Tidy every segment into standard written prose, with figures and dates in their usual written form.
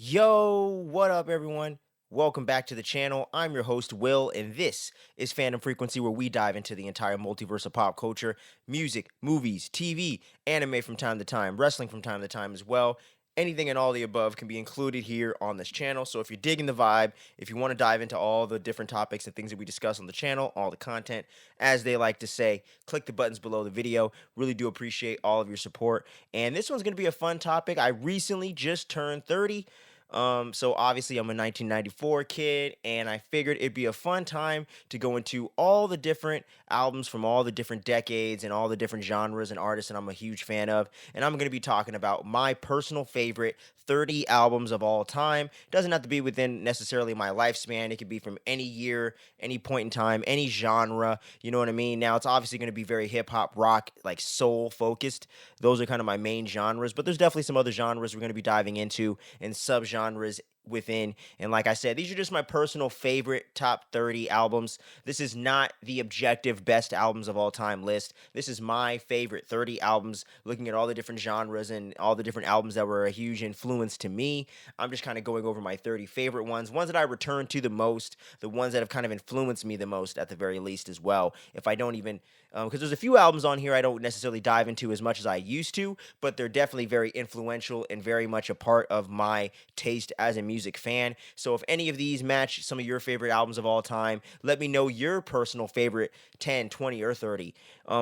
Yo, what up, everyone? Welcome back to the channel. I'm your host, Will, and this is Fandom Frequency, where we dive into the entire multiverse of pop culture, music, movies, TV, anime from time to time, wrestling from time to time as well. Anything and all the above can be included here on this channel. So if you're digging the vibe, if you want to dive into all the different topics and things that we discuss on the channel, all the content, as they like to say, click the buttons below the video. Really do appreciate all of your support. And this one's going to be a fun topic. I recently just turned 30. So obviously I'm a 1994 kid, and I figured it'd be a fun time to go into all the different albums from all the different decades and all the different genres and artists that I'm a huge fan of. And I'm going to be talking about my personal favorite 30 albums of all time. Doesn't have to be within necessarily my lifespan. It could be from any year, any point in time, any genre. You know what I mean? Now it's obviously going to be very hip hop, rock, like soul focused. Those are kind of my main genres, but there's definitely some other genres we're going to be diving into and subgenres within. And like I said, these are just my personal favorite top 30 albums. This is not the objective best albums of all time list. This is my favorite 30 albums, looking at all the different genres and all the different albums that were a huge influence to me. I'm just kind of going over my 30 favorite ones that I return to the most, the ones that have kind of influenced me the most at the very least as well. If I don't even because there's a few albums on here I don't necessarily dive into as much as I used to, but they're definitely very influential and very much a part of my taste as a music fan. So if any of these match some of your favorite albums of all time, let me know your personal favorite 10, 20, or 30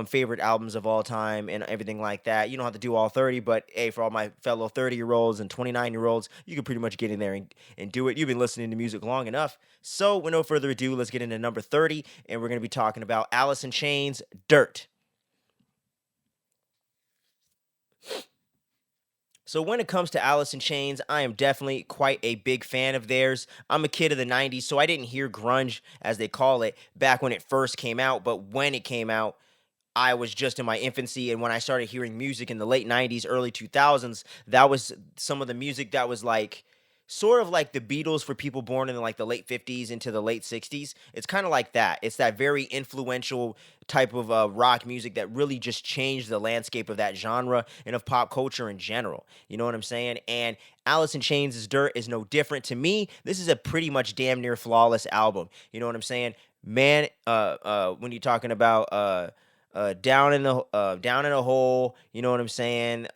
favorite albums of all time and everything like that. You don't have to do all 30, but hey, for all my fellow 30-year-olds and 29-year-olds, you can pretty much get in there and do it. You've been listening to music long enough. So with no further ado, let's get into number 30, and we're going to be talking about Alice in Chains' Dirt. So when it comes to Alice in Chains, I am definitely quite a big fan of theirs. I'm a kid of the 90s, so I didn't hear grunge, as they call it, back when it first came out. But when it came out, I was just in my infancy, and when I started hearing music in the late 90s, early 2000s, that was some of the music that was like sort of like the Beatles for people born in like the late 50s into the late 60s. It's kind of like that. It's that very influential type of rock music that really just changed the landscape of that genre and of pop culture in general. You know what I'm saying? And Alice in Chains' Dirt is no different. To me, this is a pretty much damn near flawless album. You know what I'm saying? Man, when you're talking about down in a hole, you know what I'm saying?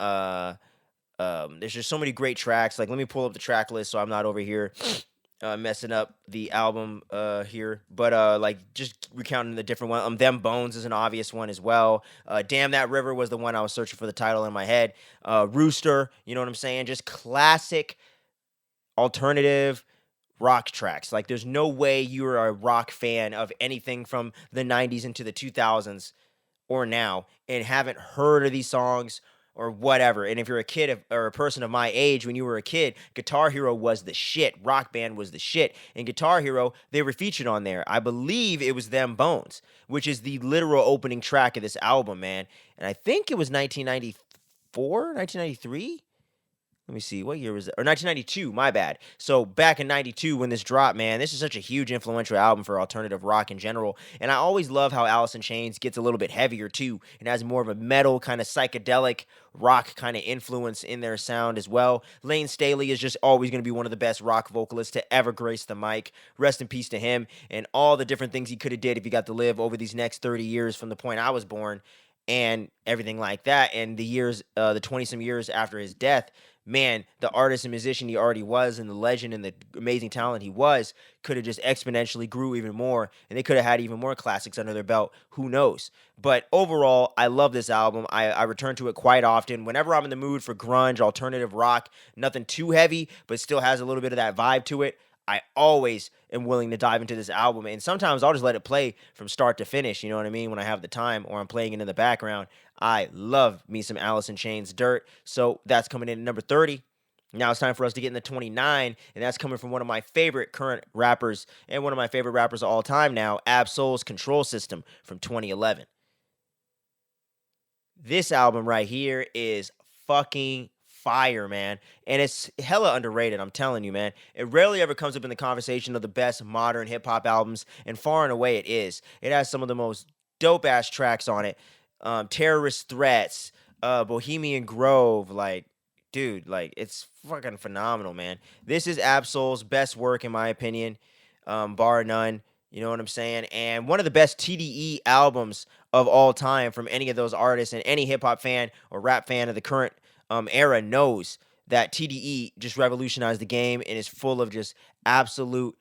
There's just so many great tracks. Like, let me pull up the track list so I'm not over here messing up the album here. But like, just recounting the different one. Them Bones is an obvious one as well. Damn That River was the one I was searching for the title in my head. Rooster, you know what I'm saying? Just classic alternative rock tracks. Like, there's no way you're a rock fan of anything from the 90s into the 2000s or now and haven't heard of these songs or whatever. And if you're a kid or a person of my age, when you were a kid, Guitar Hero was the shit. Rock Band was the shit. And Guitar Hero, they were featured on there. I believe it was Them Bones, which is the literal opening track of this album, man. And I think it was 1994, 1993. Let me see, what year was it? Or 1992, my bad. So back in 92 when this dropped, man, this is such a huge influential album for alternative rock in general. And I always love how Alice in Chains gets a little bit heavier too and has more of a metal kind of psychedelic rock kind of influence in their sound as well. Lane Staley is just always going to be one of the best rock vocalists to ever grace the mic. Rest in peace to him and all the different things he could have did if he got to live over these next 30 years from the point I was born and everything like that. And the years, the 20 some years after his death, man, the artist and musician he already was and the legend and the amazing talent he was could have just exponentially grew even more, and they could have had even more classics under their belt. Who knows? But overall, I love this album. I return to it quite often. Whenever I'm in the mood for grunge, alternative rock, nothing too heavy, but still has a little bit of that vibe to it, I always am willing to dive into this album. And sometimes I'll just let it play from start to finish, you know what I mean, when I have the time or I'm playing it in the background. I love me some Alice in Chains Dirt. So that's coming in at number 30. Now it's time for us to get into 29, and that's coming from one of my favorite current rappers and one of my favorite rappers of all time now, Ab-Soul's Control System from 2011. This album right here is fucking fire, man. And it's hella underrated, I'm telling you, man. It rarely ever comes up in the conversation of the best modern hip hop albums, and far and away it is. It has some of the most dope ass tracks on it. Terrorist Threats, Bohemian Grove, like dude, like it's fucking phenomenal, man. This is Absol's best work in my opinion, bar none. You know what I'm saying? And one of the best TDE albums of all time from any of those artists, and any hip hop fan or rap fan of the current era knows that TDE just revolutionized the game and is full of just absolute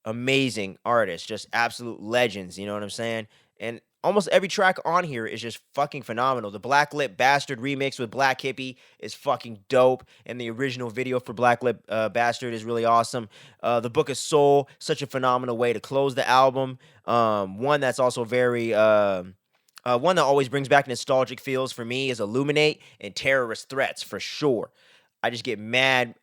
amazing artists, just absolute legends. You know what I'm saying? And almost every track on here is just fucking phenomenal. The Black Lip Bastard remix with Black Hippie is fucking dope, and the original video for Black Lip Bastard is really awesome. The Book of Soul, such a phenomenal way to close the album. One that's also very one that always brings back nostalgic feels for me is Illuminate and Terrorist Threats for sure. I just get mad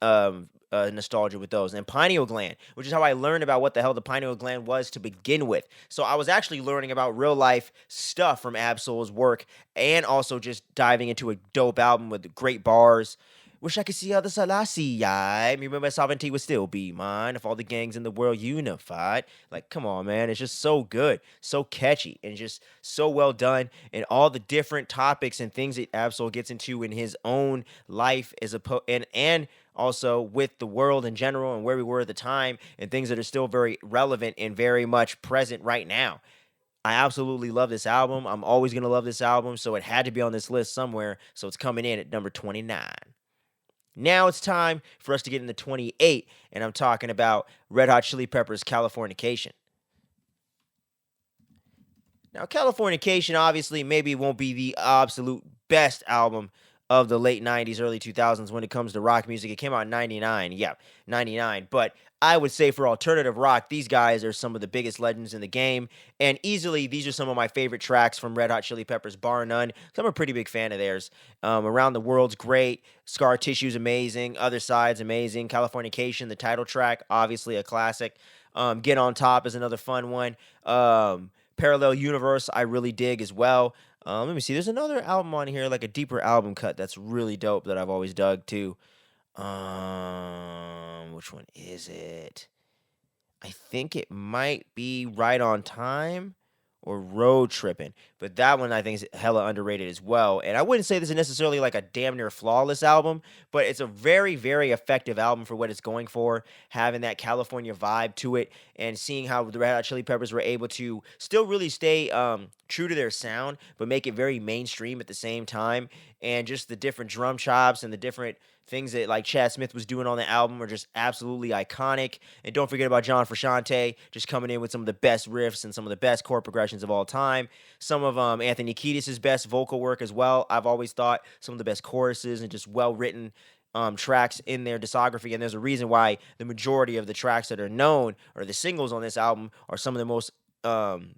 nostalgia with those. And pineal gland, which is how I learned about what the hell the pineal gland was to begin with. So I was actually learning about real life stuff from Absol's work, and also just diving into a dope album with great bars. Wish I could see other Selassie. Remember, sovereignty would still be mine if all the gangs in the world unified. Like, come on, man. It's just so good, so catchy, and just so well done. And all the different topics and things that Absol gets into in his own life, and also with the world in general and where we were at the time, and things that are still very relevant and very much present right now. I absolutely love this album. I'm always going to love this album, so it had to be on this list somewhere. So it's coming in at number 29. Now it's time for us to get into 28, and I'm talking about Red Hot Chili Peppers' Californication. Now, Californication obviously maybe won't be the absolute best album of the late 90s, early 2000s when it comes to rock music. It came out in 99. Yeah, 99. But I would say for alternative rock, these guys are some of the biggest legends in the game. And easily, these are some of my favorite tracks from Red Hot Chili Peppers, bar none. Because I'm a pretty big fan of theirs. Around the World's great. Scar Tissue's amazing. Other Side's amazing. Californication, the title track, obviously a classic. Get on Top is another fun one. Parallel Universe, I really dig as well. Let me see. There's another album on here, like a deeper album cut that's really dope that I've always dug too. Which one is it? I think it might be Right on Time or Road Tripping, but that one I think is hella underrated as well. And I wouldn't say this is necessarily like a damn near flawless album, but it's a very, very effective album for what it's going for, having that California vibe to it, and seeing how the Red Hot Chili Peppers were able to still really stay true to their sound, but make it very mainstream at the same time. And just the different drum chops and the different things that like Chad Smith was doing on the album are just absolutely iconic. And don't forget about John Frusciante just coming in with some of the best riffs and some of the best chord progressions of all time. Some of Anthony Kiedis' best vocal work as well. I've always thought some of the best choruses and just well-written tracks in their discography. And there's a reason why the majority of the tracks that are known, or the singles on this album, are some of the most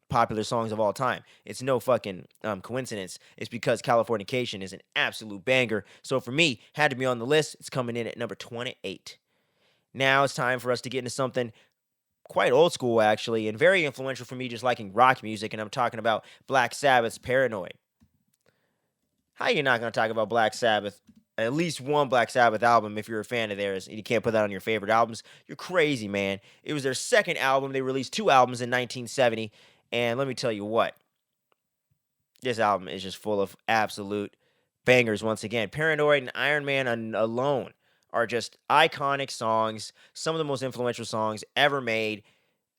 popular songs of all time. It's no fucking coincidence. It's because Californication is an absolute banger. So for me, had to be on the list. It's coming in at number 28. Now it's time for us to get into something quite old school, actually, and very influential for me just liking rock music, and I'm talking about Black Sabbath's Paranoid. How you not going to talk about Black Sabbath? At least one Black Sabbath album if you're a fan of theirs, and you can't put that on your favorite albums. You're crazy, man. It was their second album. They released 2 albums in 1970, and let me tell you what. This album is just full of absolute bangers once again. Paranoid and Iron Man alone are just iconic songs, some of the most influential songs ever made.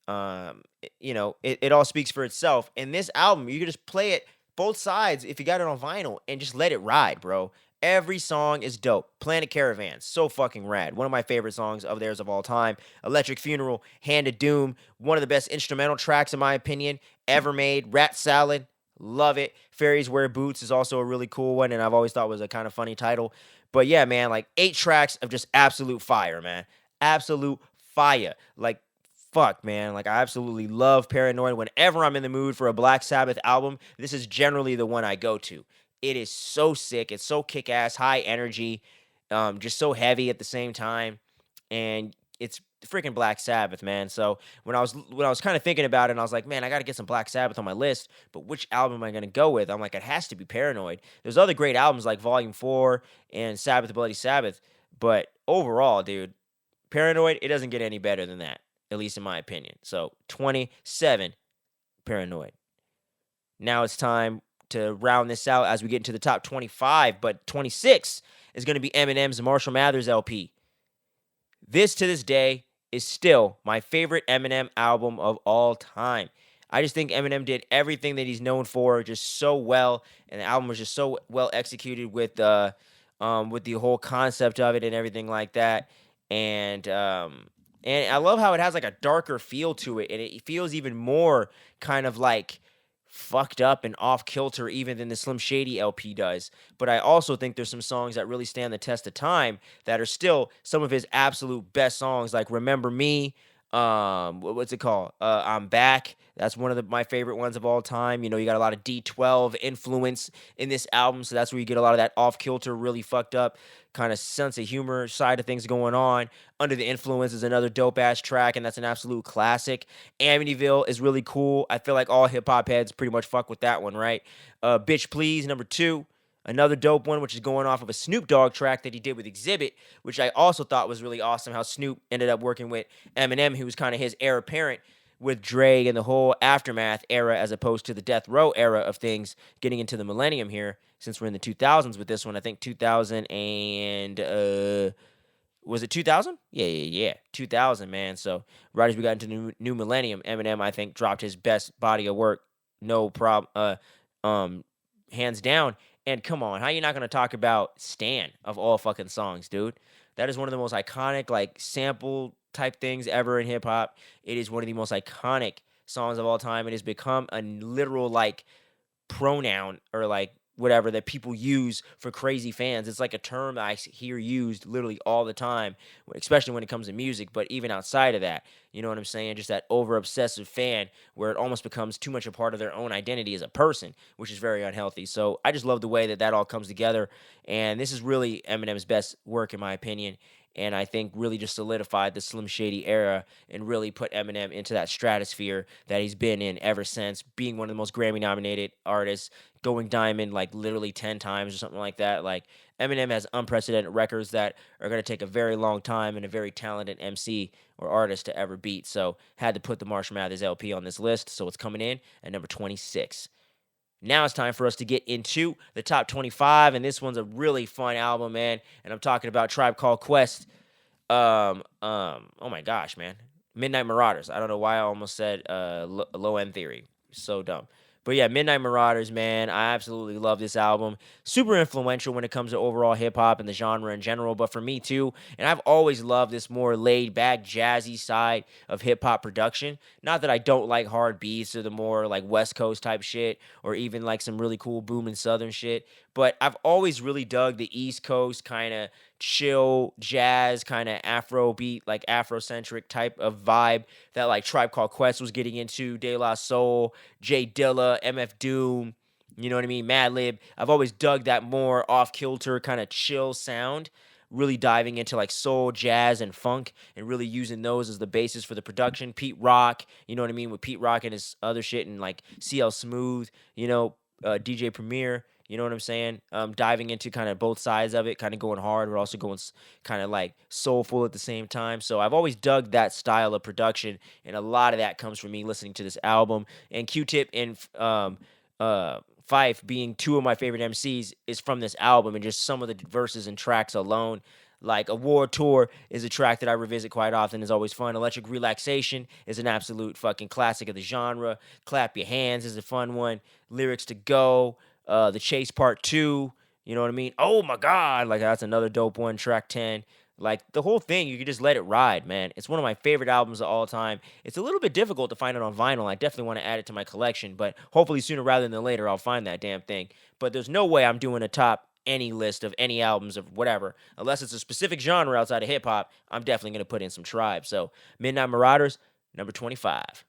It all speaks for itself. And this album, you can just play it both sides if you got it on vinyl and just let it ride, bro. Every song is dope. Planet Caravan, so fucking rad. One of my favorite songs of theirs of all time. Electric Funeral, Hand of Doom, one of the best instrumental tracks, in my opinion, ever made. Rat Salad, love it. Fairies Wear Boots is also a really cool one, and I've always thought was a kind of funny title. But yeah, man, like 8 tracks of just absolute fire, man. Absolute fire. Like, fuck, man. Like, I absolutely love Paranoid. Whenever I'm in the mood for a Black Sabbath album, this is generally the one I go to. It is so sick. It's so kick-ass, high energy, just so heavy at the same time. And it's freaking Black Sabbath, man. So when I was kind of thinking about it, and I was like, man, I got to get some Black Sabbath on my list, but which album am I going to go with? I'm like, it has to be Paranoid. There's other great albums like Volume 4 and Sabbath Bloody Sabbath, but overall, dude, Paranoid, it doesn't get any better than that, at least in my opinion. So 27, Paranoid. Now it's time to round this out as we get into the top 25, but 26 is going to be Eminem's Marshall Mathers LP. This to this day is still my favorite Eminem album of all time. I just think Eminem did everything that he's known for just so well, and the album was just so well executed with the whole concept of it and everything like that. And and I love how it has like a darker feel to it, and it feels even more kind of like fucked up and off kilter even than the Slim Shady LP does. But I also think there's some songs that really stand the test of time that are still some of his absolute best songs, like Remember Me. What's it called? I'm Back. That's one of my favorite ones of all time. You know, you got a lot of D12 influence in this album, so that's where you get a lot of that off kilter, really fucked up kind of sense of humor side of things going on. Under the Influence is another dope ass track, and that's an absolute classic. Amityville is really cool. I feel like all hip hop heads pretty much fuck with that one, right? Bitch Please, number 2. Another dope one, which is going off of a Snoop Dogg track that he did with Exhibit, which I also thought was really awesome. How Snoop ended up working with Eminem, who was kind of his heir apparent with Dre and the whole Aftermath era, as opposed to the Death Row era of things, getting into the millennium here. Since we're in the 2000s with this one, I think 2000 and was it 2000? Yeah, 2000, man. So right as we got into the new millennium, Eminem, I think, dropped his best body of work, no problem, hands down. And come on, how you not gonna talk about Stan of all fucking songs, dude? That is one of the most iconic, like, sample type things ever in hip hop. It is one of the most iconic songs of all time. It has become a literal, like, pronoun or like whatever that people use for crazy fans. It's like a term I hear used literally all the time, especially when it comes to music, but even outside of that, you know what I'm saying? Just that over obsessive fan where it almost becomes too much a part of their own identity as a person, which is very unhealthy. So I just love the way that that all comes together. And this is really Eminem's best work, in my opinion. And I think really just solidified the Slim Shady era and really put Eminem into that stratosphere that he's been in ever since, being one of the most Grammy nominated artists, going diamond like literally 10 times or something like that. Like, Eminem has unprecedented records that are going to take a very long time and a very talented MC or artist to ever beat. So had to put the Marshall Mathers LP on this list. So it's coming in at number 26. Now it's time for us to get into the top 25, and this one's a really fun album, man. And I'm talking about Tribe Called Quest. Oh my gosh, man. Midnight Marauders. I don't know why I almost said Low End Theory. So dumb. But yeah, Midnight Marauders, man. I absolutely love this album. Super influential when it comes to overall hip hop and the genre in general, but for me too. And I've always loved this more laid back, jazzy side of hip hop production. Not that I don't like hard beats or the more like West Coast type shit, or even like some really cool booming Southern shit. But I've always really dug the East Coast kind of chill jazz, kind of Afro beat, like Afrocentric type of vibe that like Tribe Called Quest was getting into, De La Soul, Jay Dilla, MF Doom, you know what I mean, Madlib. I've always dug that more off kilter kind of chill sound, really diving into like soul, jazz, and funk, and really using those as the basis for the production. Pete Rock, you know what I mean, with Pete Rock and his other shit, and like CL Smooth, you know, DJ Premier. You know what I'm saying? Diving into kind of both sides of it, kind of going hard, but also going kind of like soulful at the same time. So I've always dug that style of production, and a lot of that comes from me listening to this album. And Q-Tip and Fife being two of my favorite MCs is from this album, and just some of the verses and tracks alone. Like Award Tour is a track that I revisit quite often. Is always fun. Electric Relaxation is an absolute fucking classic of the genre. Clap Your Hands is a fun one. Lyrics to Go. The Chase Part 2, you know what I mean? Oh my God, like that's another dope one, track 10. Like the whole thing, you can just let it ride, man. It's one of my favorite albums of all time. It's a little bit difficult to find it on vinyl. I definitely want to add it to my collection, but hopefully sooner rather than later, I'll find that damn thing. But there's no way I'm doing a top any list of any albums of whatever, unless it's a specific genre outside of hip hop. I'm definitely going to put in some Tribe. So Midnight Marauders, number 25.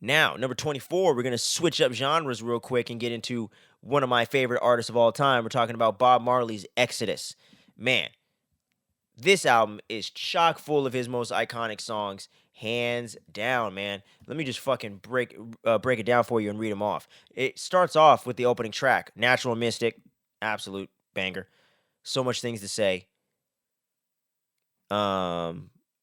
Now, number 24, we're going to switch up genres real quick and get into one of my favorite artists of all time. We're talking about Bob Marley's Exodus. Man, this album is chock full of his most iconic songs, hands down, man. Let me just fucking break it down for you and read them off. It starts off with the opening track, Natural Mystic, absolute banger. So much things to say.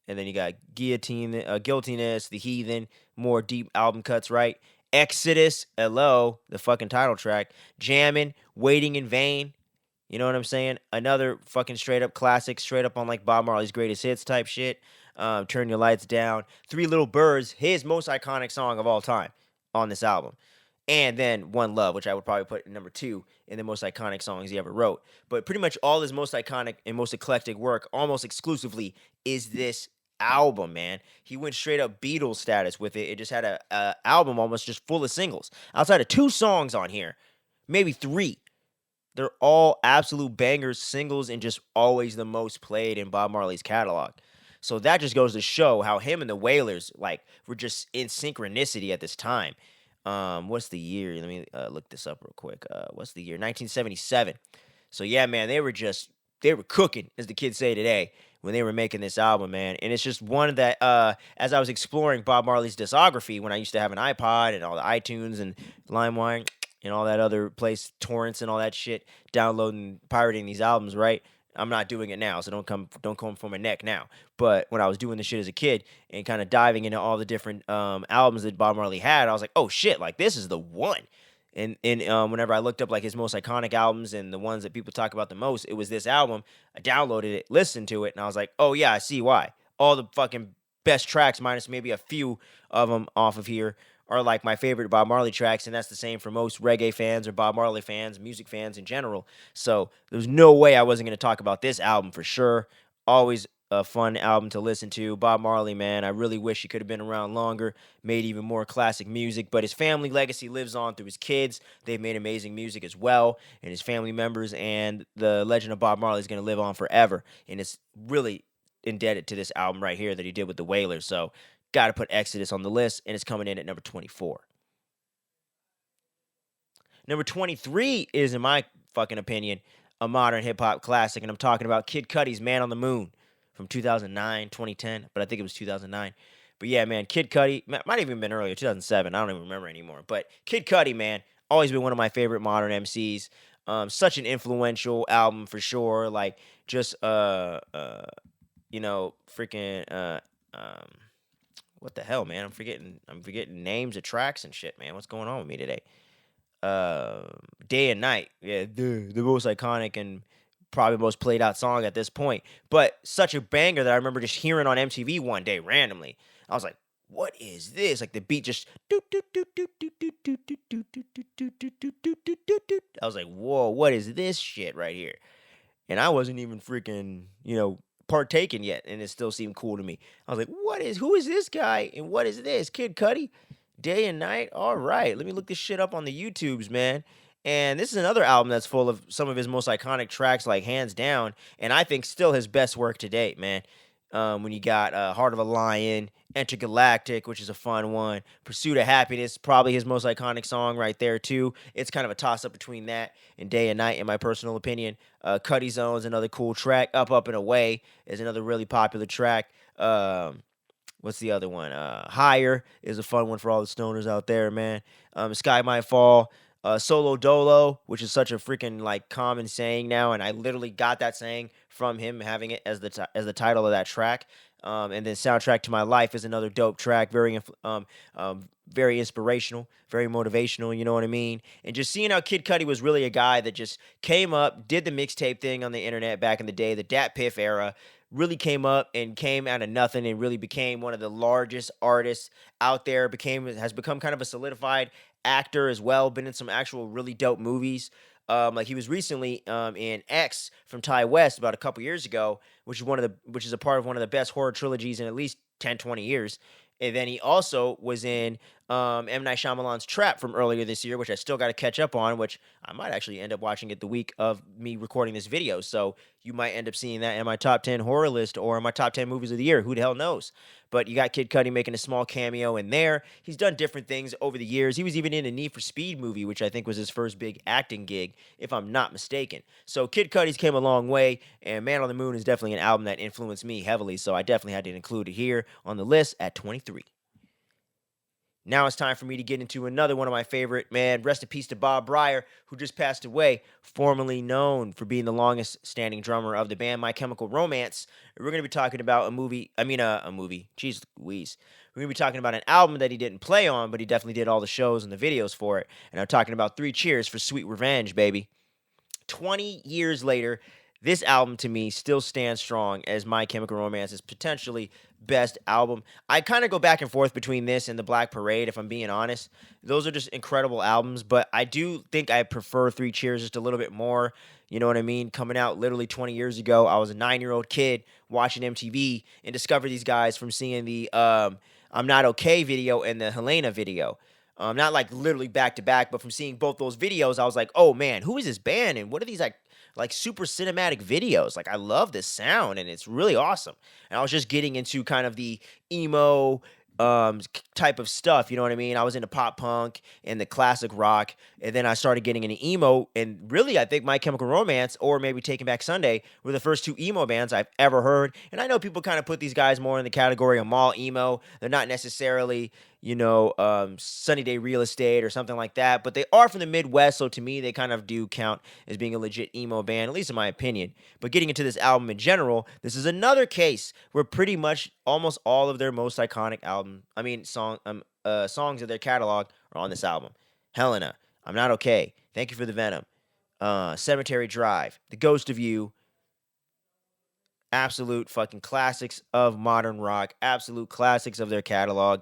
And then you got Guiltiness, The Heathen, more deep album cuts, right? Exodus, hello, the fucking title track. Jammin', Waiting in Vain, You know what I'm saying? Another fucking straight up classic, straight up on like Bob Marley's greatest hits type shit. Turn Your Lights Down. Three Little Birds, his most iconic song of all time on this album. And then One Love, which I would probably put at number two in the most iconic songs he ever wrote. But pretty much all his most iconic and most eclectic work, almost exclusively, is this album, man. He went straight up Beatles status with it. It just had a album almost just full of singles. Outside of two songs on here, maybe three, they're all absolute bangers, singles, and just always the most played in Bob Marley's catalog. So that just goes to show how him and the Wailers like were just in synchronicity at this time. What's the year? Let me look this up real quick. What's the year? 1977. So yeah, man, they were cooking, as the kids say today, when they were making this album, man. And it's just one that as I was exploring Bob Marley's discography when I used to have an iPod and all the iTunes and LimeWire and all that other place, torrents and all that shit, downloading, pirating these albums, right? I'm not doing it now, so don't come for my neck now. But when I was doing this shit as a kid and kind of diving into all the different albums that Bob Marley had, I was like, oh shit, like this is the one. And whenever I looked up like his most iconic albums and the ones that people talk about the most, it was this album. I downloaded it, listened to it, and I was like, oh yeah, I see why. All the fucking best tracks, minus maybe a few of them off of here, are like my favorite Bob Marley tracks, and that's the same for most reggae fans or Bob Marley fans, music fans in general. So there's no way I wasn't going to talk about this album for sure. Always a fun album to listen to. Bob Marley, man, I really wish he could have been around longer, made even more classic music, but his family legacy lives on through his kids. They've made amazing music as well, and his family members, and the legend of Bob Marley is going to live on forever, and it's really indebted to this album right here that he did with the Wailers. So got to put Exodus on the list, and it's coming in at number 24. Number 23 is, in my fucking opinion, a modern hip hop classic, and I'm talking about Kid Cudi's Man on the Moon from 2009, 2010, but I think it was 2009. But yeah, man, Kid Cudi, might have even been earlier, 2007. I don't even remember anymore. But Kid Cudi, man, always been one of my favorite modern MCs. Such an influential album for sure. Like, just, freaking, what the hell, man? I'm forgetting names of tracks and shit, man. What's going on with me today? Day and Night. Yeah, the most iconic and probably most played out song at this point. But such a banger that I remember just hearing on MTV one day randomly. I was like, what is this? Like the beat just I was like, whoa, what is this shit right here? And I wasn't even freaking, partaking yet, and it still seemed cool to me. I was like, who is this guy, and what is this? Kid Cudi? Day and Night? All right, let me look this shit up on the YouTubes, man. And this is another album that's full of some of his most iconic tracks, like hands down, and I think still his best work to date, man. When you got Heart of a Lion, Intergalactic, which is a fun one, Pursuit of Happiness, probably his most iconic song right there too. It's kind of a toss up between that and Day and Night, in my personal opinion. Cuddy Zone's another cool track. Up and Away is another really popular track. What's the other one? Higher is a fun one for all the stoners out there, man. Sky Might Fall. Solo Dolo, which is such a freaking like common saying now, and I literally got that saying from him having it as the title of that track. And then Soundtrack to My Life is another dope track, very inspirational, very motivational. You know what I mean? And just seeing how Kid Cudi was really a guy that just came up, did the mixtape thing on the internet back in the day, the Dat Piff era. Really came up and came out of nothing and really became one of the largest artists out there. Has become kind of a solidified actor as well. Been in some actual really dope movies. Like he was recently in X from Ty West about a couple years ago, which is a part of one of the best horror trilogies in at least 10, 20 years. And then he also was in M. Night Shyamalan's Trap from earlier this year, which I still got to catch up on, which I might actually end up watching it the week of me recording this video. So you might end up seeing that in my top 10 horror list or in my top 10 movies of the year. Who the hell knows? But you got Kid Cudi making a small cameo in there. He's done different things over the years. He was even in a Need for Speed movie, which I think was his first big acting gig, if I'm not mistaken. So Kid Cudi's came a long way, and Man on the Moon is definitely an album that influenced me heavily, so I definitely had to include it here on the list at 23. Now it's time for me to get into another one of my favorite, man. Rest in peace to Bob Breyer, who just passed away, formerly known for being the longest standing drummer of the band My Chemical Romance. We're going to be talking about a movie. Jeez Louise. We're going to be talking about an album that he didn't play on, but he definitely did all the shows and the videos for it. And I'm talking about Three Cheers for Sweet Revenge, baby. 20 years later, this album to me still stands strong as My Chemical Romance's potentially best album. I kind of go back and forth between this and The Black Parade, if I'm being honest. Those are just incredible albums, but I do think I prefer Three Cheers just a little bit more. You know what I mean? Coming out literally 20 years ago, I was a 9-year-old kid watching MTV and discovered these guys from seeing the I'm Not Okay video and the Helena video. Not like literally back to back, but from seeing both those videos, I was like, oh man, who is this band? And what are these like super cinematic videos? Like I love this sound and it's really awesome. And I was just getting into kind of the emo type of stuff, you know what I mean? I was into pop punk and the classic rock, and then I started getting into emo, and really I think My Chemical Romance or maybe Taking Back Sunday were the first two emo bands I've ever heard. And I know people kind of put these guys more in the category of mall emo. They're not necessarily, Sunny Day Real Estate or something like that, but they are from the Midwest, so to me they kind of do count as being a legit emo band, at least in my opinion. But getting into this album in general, this is another case where pretty much almost all of their most iconic songs of their catalog are on this album. Helena, I'm Not Okay, Thank You for the Venom, Cemetery Drive, The Ghost of You, absolute fucking classics of modern rock, absolute classics of their catalog.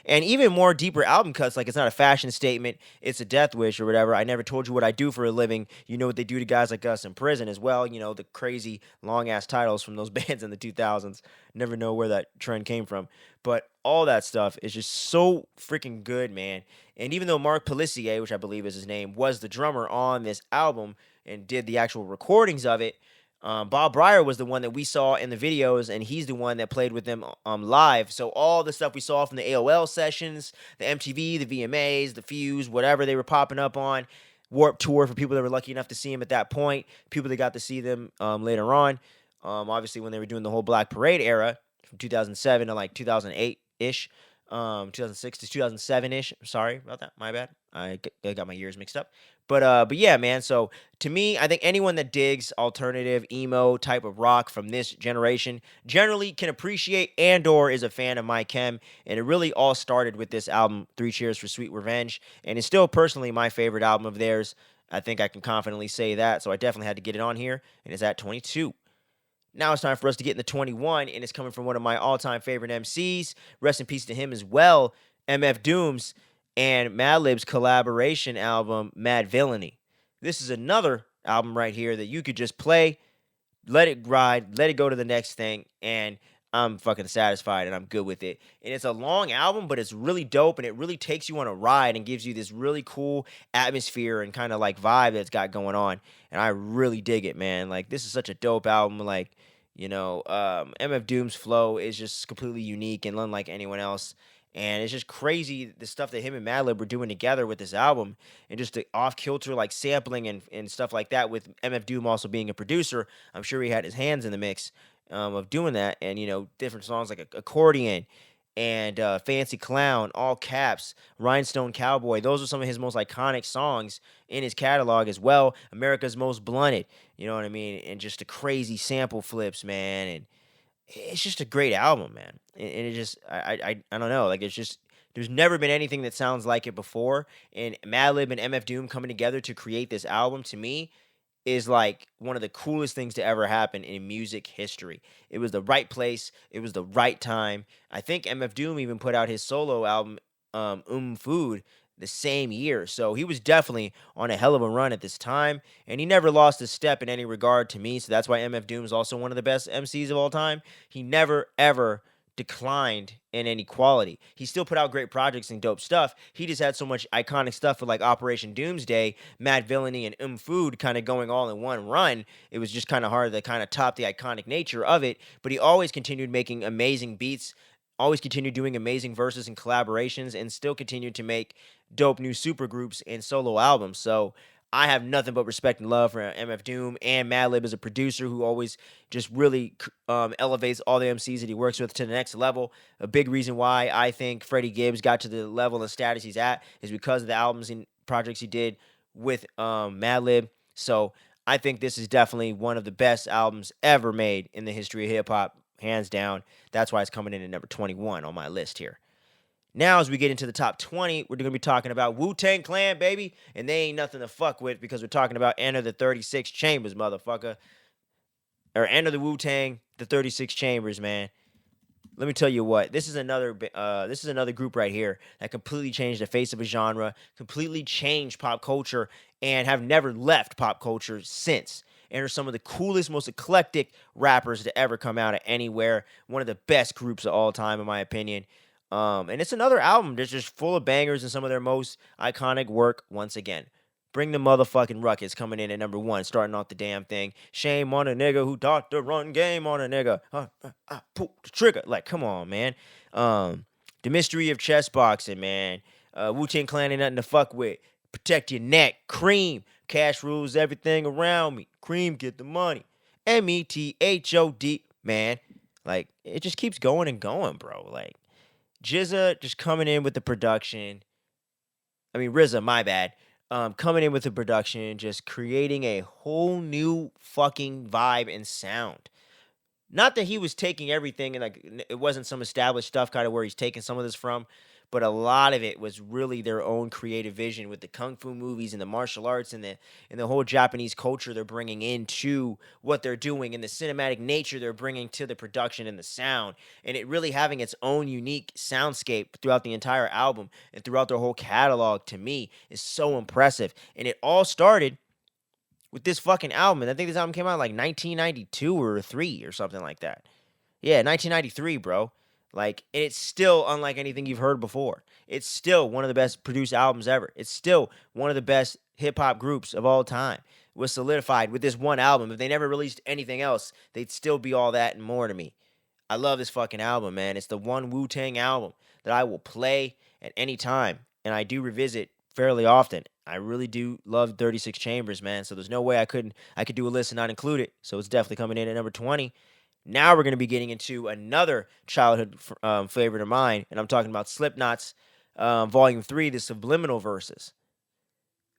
And even more deeper album cuts, like It's Not a Fashion Statement, It's a Death Wish or whatever. I Never Told You What I Do for a Living. You Know What They Do to Guys Like Us in Prison as well. The crazy long ass titles from those bands in the 2000s. Never know where that trend came from. But all that stuff is just so freaking good, man. And even though Mark Pelissier, which I believe is his name, was the drummer on this album and did the actual recordings of it, Bob Breyer was the one that we saw in the videos, and he's the one that played with them live. So all the stuff we saw from the AOL sessions, the MTV, the VMAs, the Fuse, whatever they were popping up on, Warped Tour for people that were lucky enough to see him at that point, people that got to see them later on, obviously when they were doing the whole Black Parade era from 2007 to like 2008-ish, 2006 to 2007-ish. Sorry about that. My bad. I got my years mixed up. But yeah, man. So to me, I think anyone that digs alternative emo type of rock from this generation generally can appreciate and/or is a fan of My Chem. And it really all started with this album, Three Cheers for Sweet Revenge, and it's still personally my favorite album of theirs. I think I can confidently say that. So I definitely had to get it on here, and it's at 22. Now it's time for us to get into 21, and it's coming from one of my all-time favorite MCs. Rest in peace to him as well, MF Doom's and Madlib's collaboration album, Mad Villainy. This is another album right here that you could just play, let it ride, let it go to the next thing, and I'm fucking satisfied and I'm good with it. And it's a long album, but it's really dope, and it really takes you on a ride and gives you this really cool atmosphere and kind of like vibe that's got going on. And I really dig it, man. Like, this is such a dope album. Like, MF Doom's flow is just completely unique and unlike anyone else. And it's just crazy the stuff that him and Madlib were doing together with this album, and just the off kilter like sampling and stuff like that. With MF Doom also being a producer, I'm sure he had his hands in the mix of doing that. And different songs like Accordion and Fancy Clown, All Caps, Rhinestone Cowboy. Those are some of his most iconic songs in his catalog as well. America's Most Blunted, you know what I mean? And just the crazy sample flips, man. And it's just a great album, man. And it just, I don't know, like it's just, there's never been anything that sounds like it before. And Madlib and MF Doom coming together to create this album, to me, is like one of the coolest things to ever happen in music history. It was the right place. It was the right time. I think MF Doom even put out his solo album, Food, the same year. So he was definitely on a hell of a run at this time, and he never lost a step in any regard to me. So that's why MF Doom is also one of the best MCs of all time. He never, ever declined in any quality. He still put out great projects and dope stuff. He just had so much iconic stuff with like Operation Doomsday, Mad Villainy, and Food kind of going all in one run. It was just kind of hard to kind of top the iconic nature of it, but he always continued making amazing beats, always continued doing amazing verses and collaborations, and still continued to make dope new supergroups and solo albums. So I have nothing but respect and love for MF Doom, and Madlib as a producer who always just really elevates all the MCs that he works with to the next level. A big reason why I think Freddie Gibbs got to the level and status he's at is because of the albums and projects he did with Madlib. So I think this is definitely one of the best albums ever made in the history of hip hop, hands down. That's why it's coming in at number 21 on my list here. Now, as we get into the top 20, we're going to be talking about Wu-Tang Clan, baby. And they ain't nothing to fuck with because we're talking about Enter the 36 Chambers, motherfucker. Or Enter the Wu-Tang, the 36 Chambers, man. Let me tell you what. This is another group right here that completely changed the face of a genre, completely changed pop culture, and have never left pop culture since. And are some of the coolest, most eclectic rappers to ever come out of anywhere. One of the best groups of all time, in my opinion. And it's another album that's just full of bangers and some of their most iconic work once again. Bring the motherfucking ruckus coming in at number one, starting off the damn thing. Shame on a nigga who thought to run game on a nigga. Pull the trigger. Like, come on, man. The mystery of chess boxing, man. Wu-Tang Clan ain't nothing to fuck with. Protect your neck. Cream. Cash rules everything around me. Cream, get the money. METHOD, man. Like, it just keeps going and going, bro. Like, Jizza just coming in with the production. I mean, RZA, my bad. Coming in with the production, just creating a whole new fucking vibe and sound. Not that he was taking everything and like it wasn't some established stuff kind of where he's taking some of this from, but a lot of it was really their own creative vision with the kung fu movies and the martial arts and the whole Japanese culture they're bringing into what they're doing and the cinematic nature they're bringing to the production and the sound, and it really having its own unique soundscape throughout the entire album and throughout their whole catalog. To me is so impressive, and it all started with this fucking album. And I think this album came out in like 1992 or 3 or something like that. Yeah, 1993, bro. Like, and it's still unlike anything you've heard before. It's still one of the best produced albums ever. It's still one of the best hip hop groups of all time. It was solidified with this one album. If they never released anything else, they'd still be all that and more to me. I love this fucking album, man. It's the one Wu-Tang album that I will play at any time, and I do revisit fairly often. I really do love 36 Chambers, man. So there's no way I could do a list and not include it. So it's definitely coming in at number 20. Now we're going to be getting into another childhood favorite of mine, and I'm talking about Slipknot's Volume 3, the Subliminal Verses.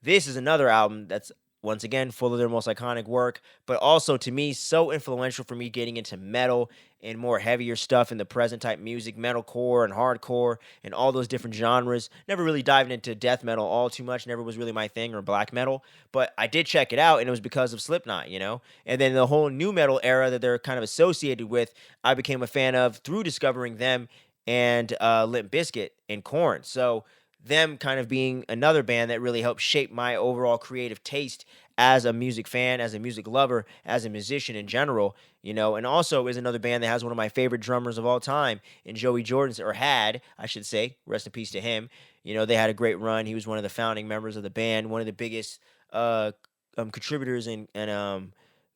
This is another album that's once again full of their most iconic work, but also to me so influential for me getting into metal and more heavier stuff in the present type music, metalcore and hardcore and all those different genres. Never really diving into death metal all too much, never was really my thing, or black metal, but I did check it out and it was because of Slipknot, you know? And then the whole new metal era that they're kind of associated with, I became a fan of through discovering them and Limp Bizkit and Korn. So them kind of being another band that really helped shape my overall creative taste as a music fan, as a music lover, as a musician in general, you know, and also is another band that has one of my favorite drummers of all time in Joey Jordan, or had, I should say, rest in peace to him. You know, they had a great run. He was one of the founding members of the band, one of the biggest contributors and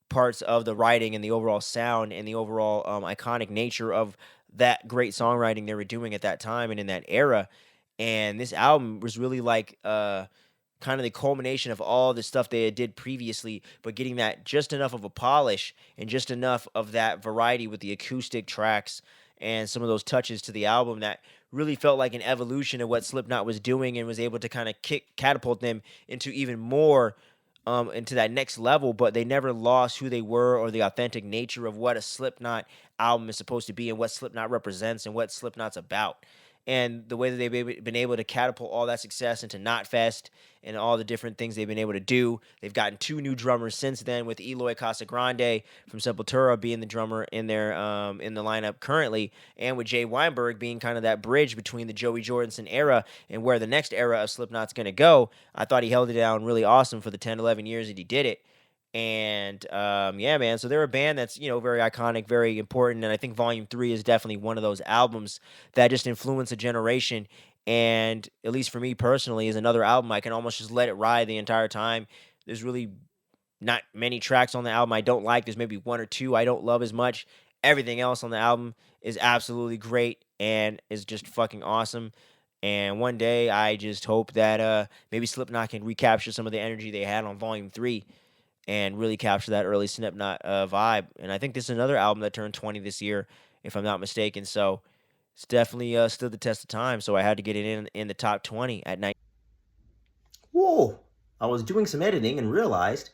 parts of the writing and the overall sound and the overall iconic nature of that great songwriting they were doing at that time and in that era. And this album was really like kind of the culmination of all the stuff they had did previously, but getting that just enough of a polish and just enough of that variety with the acoustic tracks and some of those touches to the album that really felt like an evolution of what Slipknot was doing and was able to kind of catapult them into even more into that next level, but they never lost who they were or the authentic nature of what a Slipknot album is supposed to be and what Slipknot represents and what Slipknot's about. And the way that they've been able to catapult all that success into Knotfest and all the different things they've been able to do. They've gotten 2 new drummers since then, with Eloy Casagrande from Sepultura being the drummer in their in the lineup currently, and with Jay Weinberg being kind of that bridge between the Joey Jordison era and where the next era of Slipknot's going to go. I thought he held it down really awesome for the 10, 11 years that he did it. And yeah, man. So they're a band that's, you know, very iconic, very important, and I think Volume 3 is definitely one of those albums that just influenced a generation. And at least for me personally, is another album I can almost just let it ride the entire time. There's really not many tracks on the album I don't like. There's maybe 1 or 2 I don't love as much. Everything else on the album is absolutely great and is just fucking awesome. And one day I just hope that maybe Slipknot can recapture some of the energy they had on Volume 3 and really capture that early Slipknot vibe. And I think this is another album that turned 20 this year, if I'm not mistaken. So it's definitely stood the test of time. So I had to get it in the top 20 at night. Whoa! I was doing some editing and realized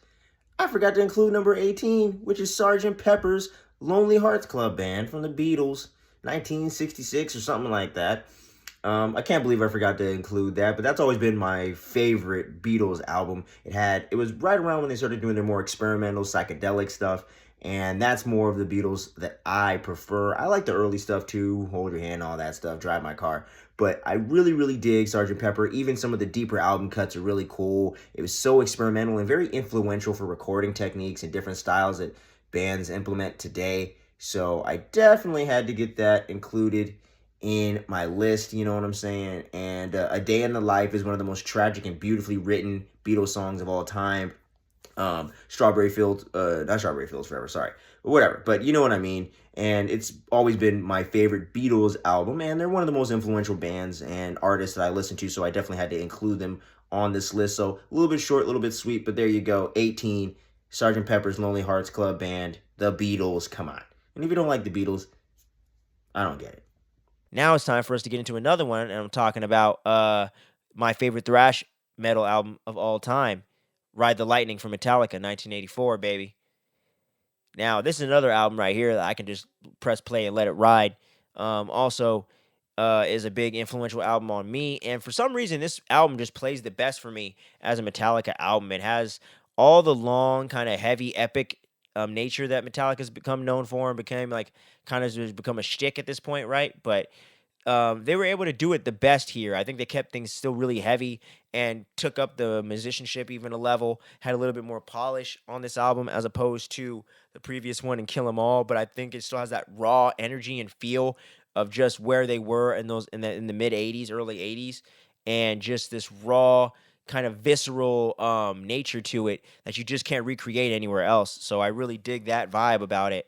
I forgot to include number 18, which is Sgt. Pepper's Lonely Hearts Club Band from the Beatles, 1966 or something like that. I can't believe I forgot to include that, but that's always been my favorite Beatles album. It was right around when they started doing their more experimental psychedelic stuff, and that's more of the Beatles that I prefer. I like the early stuff too, Hold Your Hand, all that stuff, Drive My Car. But I really, really dig Sgt. Pepper. Even some of the deeper album cuts are really cool. It was so experimental and very influential for recording techniques and different styles that bands implement today. So I definitely had to get that included in my list, you know what I'm saying? And A Day in the Life is one of the most tragic and beautifully written Beatles songs of all time. Strawberry Fields, not Strawberry Fields Forever, sorry, but whatever. But you know what I mean. And it's always been my favorite Beatles album, and they're one of the most influential bands and artists that I listen to. So I definitely had to include them on this list. So a little bit short, a little bit sweet, but there you go. 18, Sgt. Pepper's Lonely Hearts Club Band, The Beatles. Come on. And if you don't like the Beatles, I don't get it. Now it's time for us to get into another one, and I'm talking about my favorite thrash metal album of all time, Ride the Lightning from Metallica, 1984, baby. Now, this is another album right here that I can just press play and let it ride. Also, is a big influential album on me, and for some reason, this album just plays the best for me as a Metallica album. It has all the long, kind of heavy, epic nature that Metallica's become known for, and became like kind of has become a shtick at this point, right? But they were able to do it the best here. I think they kept things still really heavy and took up the musicianship even a level, had a little bit more polish on this album as opposed to the previous one and Kill 'Em All. But I think it still has that raw energy and feel of just where they were in those in the mid '80s, early '80s, and just this raw kind of visceral nature to it that you just can't recreate anywhere else. So I really dig that vibe about it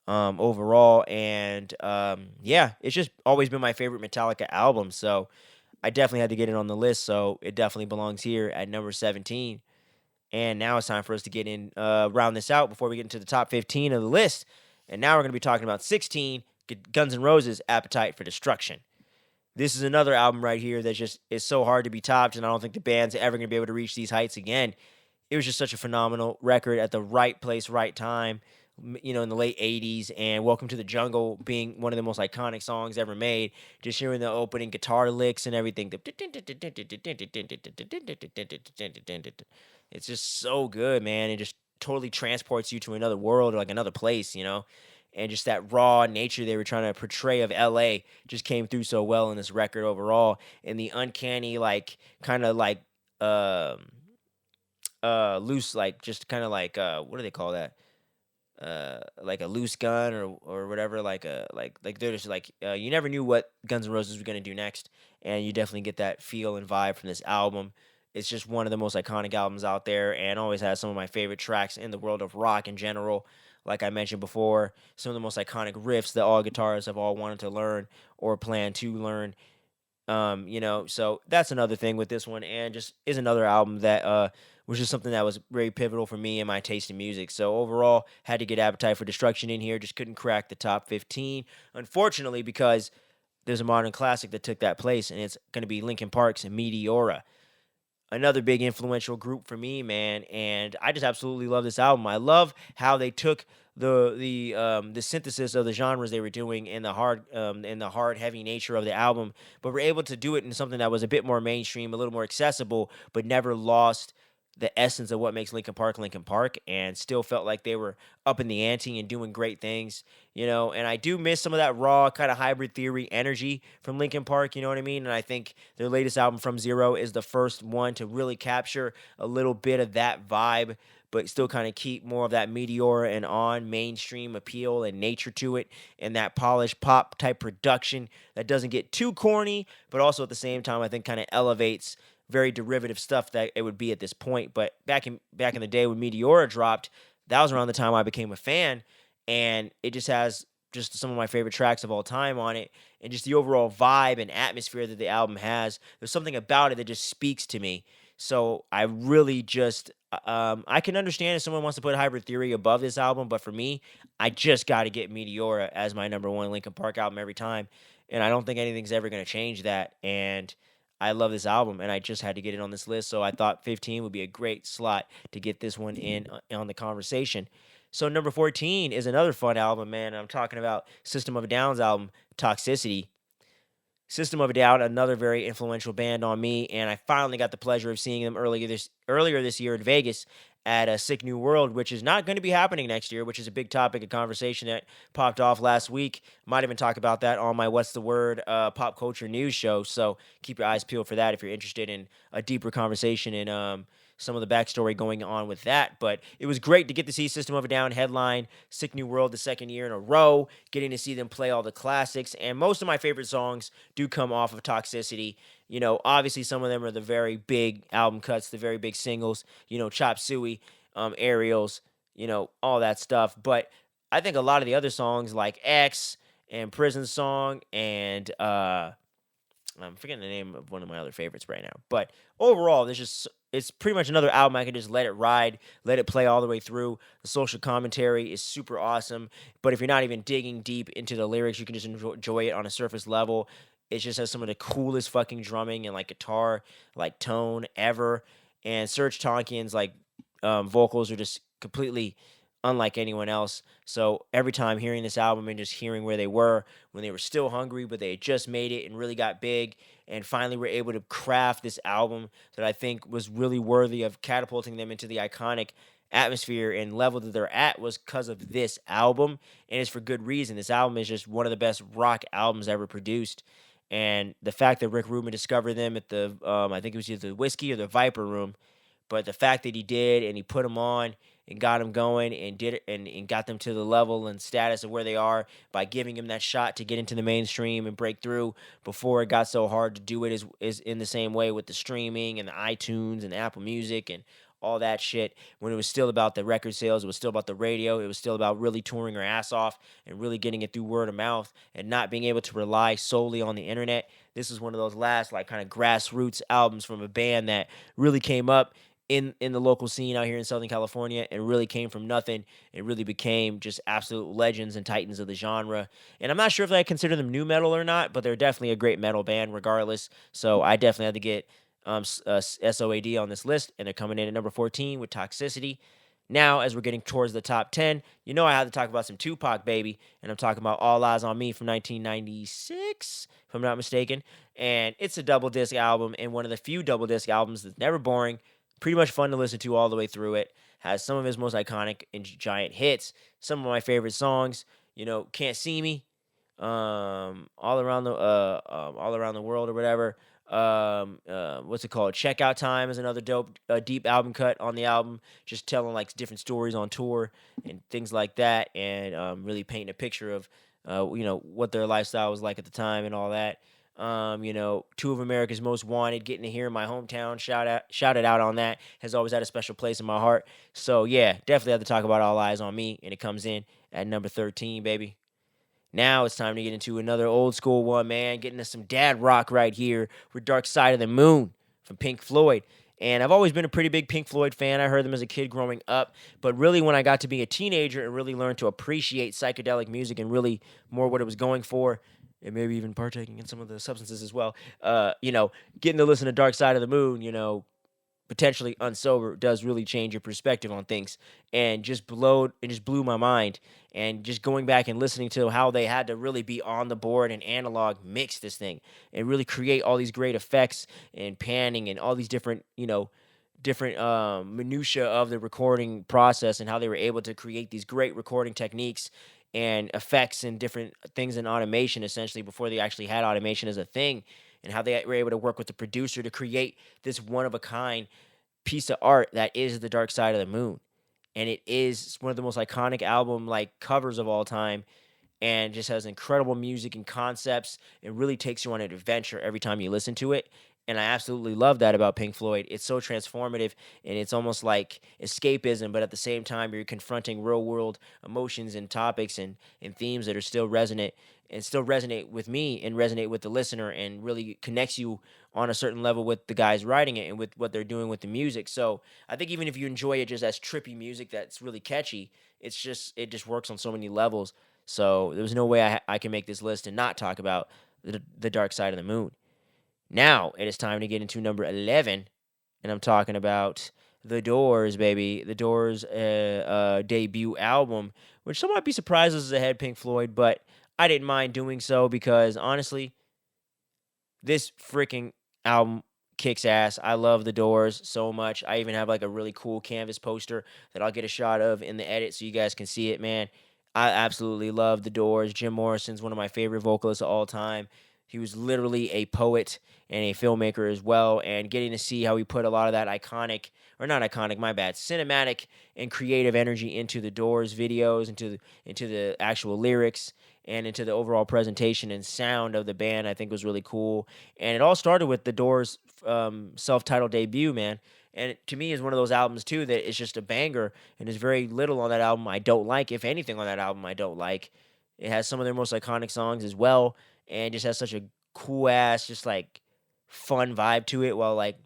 overall. And yeah, it's just always been my favorite Metallica album. So I definitely had to get it on the list. So it definitely belongs here at number 17. And now it's time for us to get in, round this out before we get into the top 15 of the list. And now we're going to be talking about 16, Guns N' Roses' Appetite for Destruction. This is another album right here that just is so hard to be topped, and I don't think the band's ever going to be able to reach these heights again. It was just such a phenomenal record at the right place, right time, in the late 80s, and Welcome to the Jungle being one of the most iconic songs ever made. Just hearing the opening guitar licks and everything. It's just so good, man. It just totally transports you to another world or like another place. And just that raw nature they were trying to portray of LA just came through so well in this record overall. And the uncanny, like, kind of like, um, loose, like, just kind of like, what do they call that? Like a loose gun or whatever, like they're just like you never knew what Guns N' Roses were gonna do next, and you definitely get that feel and vibe from this album. It's just one of the most iconic albums out there, and always has some of my favorite tracks in the world of rock in general. Like I mentioned before, some of the most iconic riffs that all guitarists have all wanted to learn or plan to learn. So that's another thing with this one, and just is another album that was just something that was very pivotal for me and my taste in music. So overall, had to get Appetite for Destruction in here. Just couldn't crack the top 15, unfortunately, because there's a modern classic that took that place, and it's going to be Linkin Park's Meteora, another big influential group for me, man. And I just absolutely love this album. I love how they took the synthesis of the genres they were doing and the hard heavy nature of the album, but were able to do it in something that was a bit more mainstream, a little more accessible, but never lost the essence of what makes Linkin Park, and still felt like they were up in the ante and doing great things. And I do miss some of that raw kind of hybrid theory energy from Linkin Park, you know what I mean? And I think their latest album, From Zero, is the first one to really capture a little bit of that vibe, but still kind of keep more of that Meteora and on mainstream appeal and nature to it, and that polished pop type production that doesn't get too corny, but also at the same time I think kind of elevates very derivative stuff that it would be at this point. But back in the day when Meteora dropped, that was around the time I became a fan, and it just has just some of my favorite tracks of all time on it, and just the overall vibe and atmosphere that the album has. There's something about it that just speaks to me. So I really just I can understand if someone wants to put Hybrid Theory above this album, but for me, I just got to get Meteora as my number one Linkin Park album every time, and I don't think anything's ever going to change that. And I love this album, and I just had to get it on this list. So I thought 15 would be a great slot to get this one in on the conversation. So number 14 is another fun album, man. I'm talking about System of a Down's album, Toxicity. System of a Down, another very influential band on me, and I finally got the pleasure of seeing them earlier this year in Vegas at a Sick New World, which is not going to be happening next year, which is a big topic of conversation that popped off last week. Might even talk about that on my What's the Word pop culture news show. So keep your eyes peeled for that if you're interested in a deeper conversation and some of the backstory going on with that. But it was great to get to see System of a Down headline Sick New World the second year in a row, getting to see them play all the classics. And most of my favorite songs do come off of Toxicity. Obviously some of them are the very big album cuts, the very big singles, Chop Suey, Aerials, all that stuff. But I think a lot of the other songs like X and Prison Song and I'm forgetting the name of one of my other favorites right now. But overall, it's pretty much another album I can just let it ride, let it play all the way through. The social commentary is super awesome. But if you're not even digging deep into the lyrics, you can just enjoy it on a surface level. It just has some of the coolest fucking drumming and like guitar, like tone ever. And Serge Tankian's like vocals are just completely unlike anyone else. So every time hearing this album and just hearing where they were when they were still hungry, but they had just made it and really got big and finally were able to craft this album that I think was really worthy of catapulting them into the iconic atmosphere and level that they're at was because of this album. And it's for good reason. This album is just one of the best rock albums ever produced. And the fact that Rick Rubin discovered them at the, I think it was either the Whiskey or the Viper Room, but the fact that he did and he put them on and got them going and did it and got them to the level and status of where they are by giving him that shot to get into the mainstream and break through before it got so hard to do it is in the same way with the streaming and the iTunes and the Apple Music and all that shit. When it was still about the record sales, it was still about the radio, it was still about really touring our ass off and really getting it through word of mouth and not being able to rely solely on the internet. This is one of those last like kind of grassroots albums from a band that really came up in the local scene out here in Southern California and really came from nothing and really became just absolute legends and titans of the genre. And I'm not sure if I consider them new metal or not, but they're definitely a great metal band regardless. So I definitely had to get SOAD on this list, and they're coming in at number 14 with Toxicity. Now, as we're getting towards the top 10, I had to talk about some Tupac, baby, and I'm talking about All Eyes on Me from 1996, if I'm not mistaken. And it's a double disc album, and one of the few double disc albums that's never boring, pretty much fun to listen to all the way through it. Has some of his most iconic and giant hits, some of my favorite songs. Can't See Me, all around the world or whatever. What's it called? Checkout Time is another dope, deep album cut on the album, just telling like different stories on tour and things like that, and really painting a picture of, what their lifestyle was like at the time and all that. Two of America's Most Wanted, getting to hear my hometown shouted out on that has always had a special place in my heart. So yeah, definitely have to talk about All Eyes on Me, and it comes in at number 13, baby. Now it's time to get into another old school one, man. Getting to some dad rock right here with Dark Side of the Moon from Pink Floyd. And I've always been a pretty big Pink Floyd fan. I heard them as a kid growing up. But really, when I got to be a teenager and really learned to appreciate psychedelic music and really more what it was going for, and maybe even partaking in some of the substances as well, getting to listen to Dark Side of the Moon, potentially unsober does really change your perspective on things and just blew my mind. And just going back and listening to how they had to really be on the board and analog mix this thing and really create all these great effects and panning and all these different minutia of the recording process and how they were able to create these great recording techniques and effects and different things in automation essentially before they actually had automation as a thing, and how they were able to work with the producer to create this one of a kind piece of art that is The Dark Side of the Moon. And it is one of the most iconic album like covers of all time, and just has incredible music and concepts. It really takes you on an adventure every time you listen to it. And I absolutely love that about Pink Floyd. It's so transformative and it's almost like escapism, but at the same time, you're confronting real world emotions and topics and themes that are still resonant and still resonate with me and resonate with the listener and really connects you on a certain level with the guys writing it and with what they're doing with the music. So I think even if you enjoy it just as trippy music that's really catchy, it just works on so many levels. So there was no way I can make this list and not talk about the Dark Side of the Moon. Now it is time to get into number 11, and I'm talking about The Doors, baby. The Doors' debut album, which some might be surprised as ahead Pink Floyd, but I didn't mind doing so because honestly, this freaking album kicks ass. I love the Doors so much. I even have like a really cool canvas poster that I'll get a shot of in the edit so you guys can see it, man. I absolutely love the Doors. Jim Morrison's one of my favorite vocalists of all time. He was literally a poet and a filmmaker as well, and getting to see how he put a lot of that iconic, or not iconic, my bad, cinematic and creative energy into the Doors videos, into the actual lyrics, and into the overall presentation and sound of the band, I think was really cool. And it all started with the Doors' self-titled debut, man. And to me, is one of those albums too that is just a banger, and there's very little on that album I don't like. If anything on that album I don't like, it has some of their most iconic songs as well, and just has such a cool ass, just like fun vibe to it. While like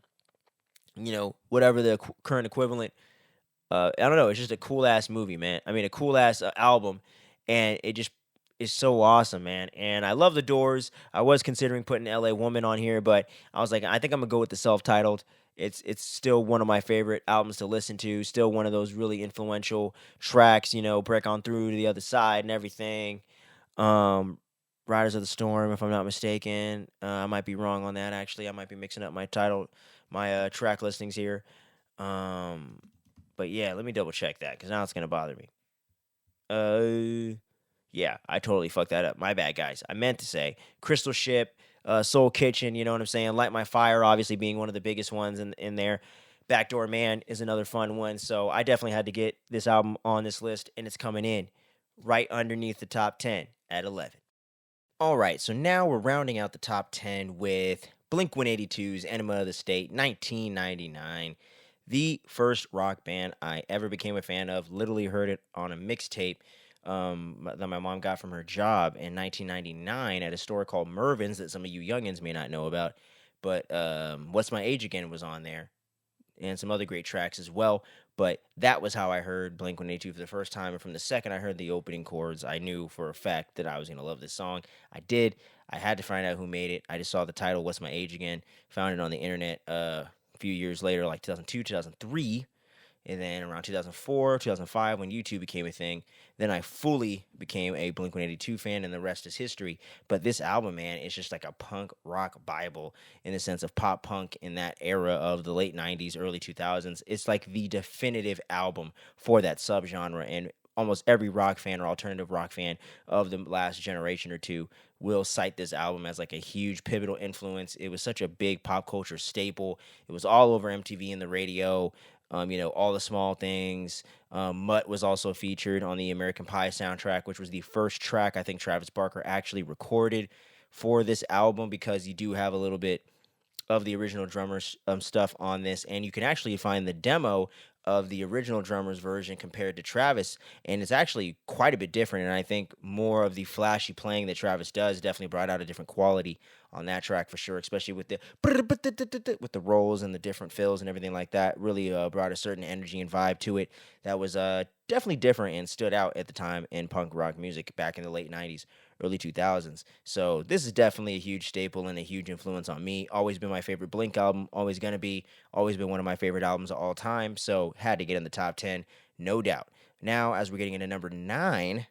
whatever the current equivalent, I don't know. It's just a cool ass movie, man. I mean, a cool ass album, and it just is so awesome, man. And I love the Doors. I was considering putting L.A. Woman on here, but I was like, I think I'm gonna go with the self-titled. It's still one of my favorite albums to listen to. Still one of those really influential tracks. Break on through to the other side and everything. Um, Riders of the Storm, if I'm not mistaken. I might be wrong on that. Actually, I might be mixing up my track listings here. Um, but yeah, let me double check that because now it's gonna bother me. Yeah, I totally fucked that up. My bad, guys. I meant to say Crystal Ship, Soul Kitchen. You know what I'm saying? Light My Fire, obviously being one of the biggest ones in there. Backdoor Man is another fun one. So I definitely had to get this album on this list, and it's coming in right underneath the top 10 at 11. All right, so now we're rounding out the top 10 with Blink 182's Enema of the State, 1999. The first rock band I ever became a fan of. Literally heard it on a mixtape that my mom got from her job in 1999 at a store called Mervin's that some of you youngins may not know about. But What's My Age Again was on there, and some other great tracks as well. But that was how I heard Blink 182 for the first time. And from the second I heard the opening chords, I knew for a fact that I was going to love this song. I did. I had to find out who made it. I just saw the title, What's My Age Again? Found it on the internet a few years later, like 2002, 2003. And then around 2004, 2005, when YouTube became a thing, then I fully became a Blink 182 fan, and the rest is history. But this album, man, is just like a punk rock Bible in the sense of pop punk in that era of the late 90s, early 2000s. It's like the definitive album for that subgenre. And almost every rock fan or alternative rock fan of the last generation or two will cite this album as like a huge pivotal influence. It was such a big pop culture staple. It was all over MTV and the radio. All the small things. Mutt was also featured on the American Pie soundtrack, which was the first track I think Travis Barker actually recorded for this album, because you do have a little bit of the original drummer's stuff on this, and you can actually find the demo of the original drummer's version compared to Travis, and it's actually quite a bit different. And I think more of the flashy playing that Travis does definitely brought out a different quality on that track for sure, especially with the rolls and the different fills and everything like that. Really brought a certain energy and vibe to it that was definitely different and stood out at the time in punk rock music back in the late 90s, early 2000s. So this is definitely a huge staple and a huge influence on me. Always been my favorite Blink album, always gonna be, always been one of my favorite albums of all time. So had to get in the top 10, no doubt. Now, as we're getting into number 9,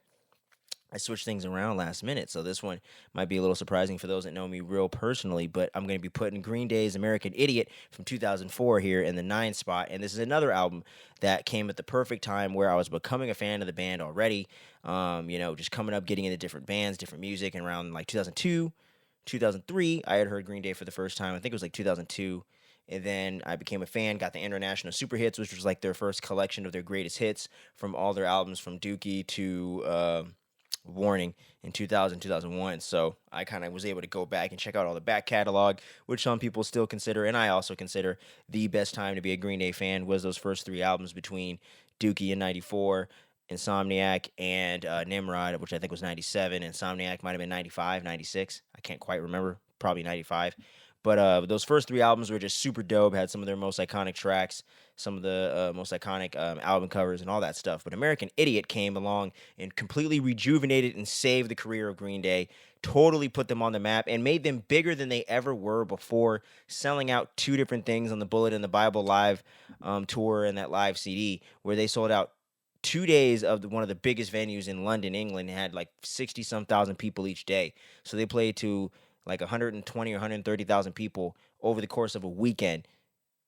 I switched things around last minute, so this one might be a little surprising for those that know me real personally, but I'm going to be putting Green Day's American Idiot from 2004 here in the 9th spot, and this is another album that came at the perfect time where I was becoming a fan of the band already, just coming up, getting into different bands, different music, and around like 2002, 2003, I had heard Green Day for the first time. I think it was like 2002. And then I became a fan, got the International Super Hits, which was like their first collection of their greatest hits from all their albums from Dookie to Warning in 2000, 2001. So I kind of was able to go back and check out all the back catalog, which some people still consider, and I also consider, the best time to be a Green Day fan was those first 3 albums between Dookie in 94, Insomniac, and Nimrod, which I think was 97. Insomniac might have been 95, 96. I can't quite remember. Probably 95. But those first 3 albums were just super dope, had some of their most iconic tracks, some of the most iconic album covers and all that stuff. But American Idiot came along and completely rejuvenated and saved the career of Green Day, totally put them on the map and made them bigger than they ever were before, selling out 2 different things on the Bullet and the Bible live tour and that live CD, where they sold out 2 days of one of the biggest venues in London, England. It had like 60 some thousand people each day. So they played to like 120 or 130,000 people over the course of a weekend,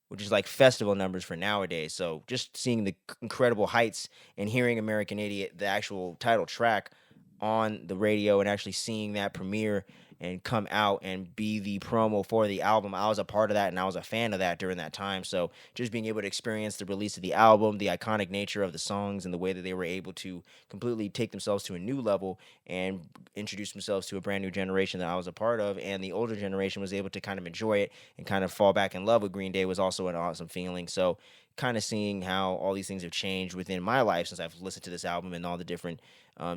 which is like festival numbers for nowadays. So just seeing the incredible heights and hearing American Idiot, the actual title track, on the radio and actually seeing that premiere and come out and be the promo for the album. I was a part of that and I was a fan of that during that time. So just being able to experience the release of the album, the iconic nature of the songs, and the way that they were able to completely take themselves to a new level and introduce themselves to a brand new generation that I was a part of, and the older generation was able to kind of enjoy it and kind of fall back in love with Green Day, was also an awesome feeling. So kind of seeing how all these things have changed within my life since I've listened to this album and all the different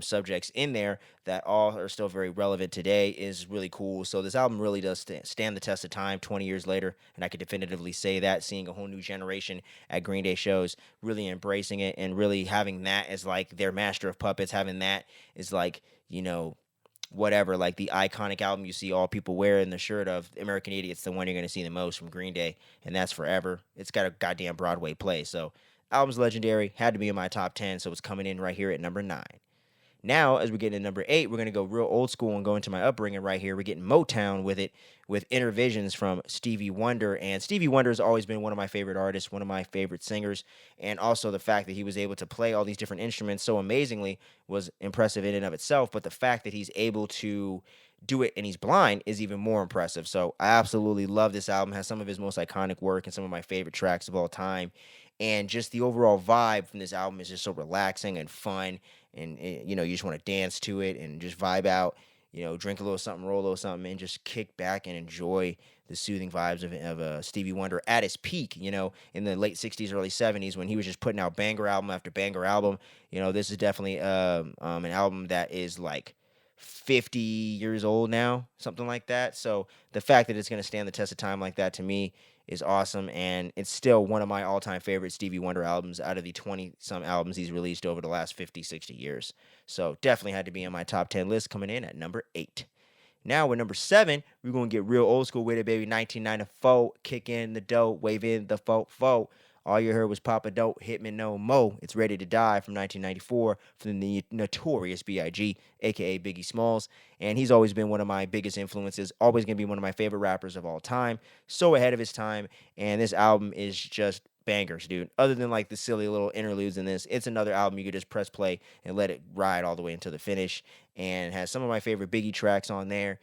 subjects in there that all are still very relevant today is really cool. So this album really does stand the test of time 20 years later, and I could definitively say that, seeing a whole new generation at Green Day shows really embracing it and really having that as like their master of puppets, having that is like, whatever, like the iconic album you see all people wearing the shirt of American Idiot's the one you're going to see the most from Green Day, and that's forever. It's got a goddamn Broadway play. So album's legendary, had to be in my top 10, so it's coming in right here at number 9. Now, as we get into number 8, we're going to go real old school and go into my upbringing right here. We're getting Motown with it, with Intervisions from Stevie Wonder. And Stevie Wonder has always been one of my favorite artists, one of my favorite singers. And also the fact that he was able to play all these different instruments so amazingly was impressive in and of itself. But the fact that he's able to do it and he's blind is even more impressive. So I absolutely love this album. It has some of his most iconic work and some of my favorite tracks of all time. And just the overall vibe from this album is just so relaxing and fun, and you just want to dance to it and just vibe out, drink a little something, roll a little something, and just kick back and enjoy the soothing vibes of Stevie Wonder at his peak, in the late 60s, early 70s, when he was just putting out banger album after banger album. This is definitely an album that is like 50 years old now, something like that. So the fact that it's going to stand the test of time like that, to me, is awesome, and it's still one of my all-time favorite Stevie Wonder albums out of the 20-some albums he's released over the last 50, 60 years. So definitely had to be on my top 10 list, coming in at number 8. Now with number 7, we're going to get real old school with it, baby. 1994, kick in the dough, wave in the fo. All you heard was Papa Don't Hit Me No Mo. It's Ready to Die from 1994 from the notorious B.I.G., a.k.a. Biggie Smalls. And he's always been one of my biggest influences, always going to be one of my favorite rappers of all time. So ahead of his time, and this album is just bangers, dude. Other than like the silly little interludes in this, it's another album you could just press play and let it ride all the way until the finish, and has some of my favorite Biggie tracks on there.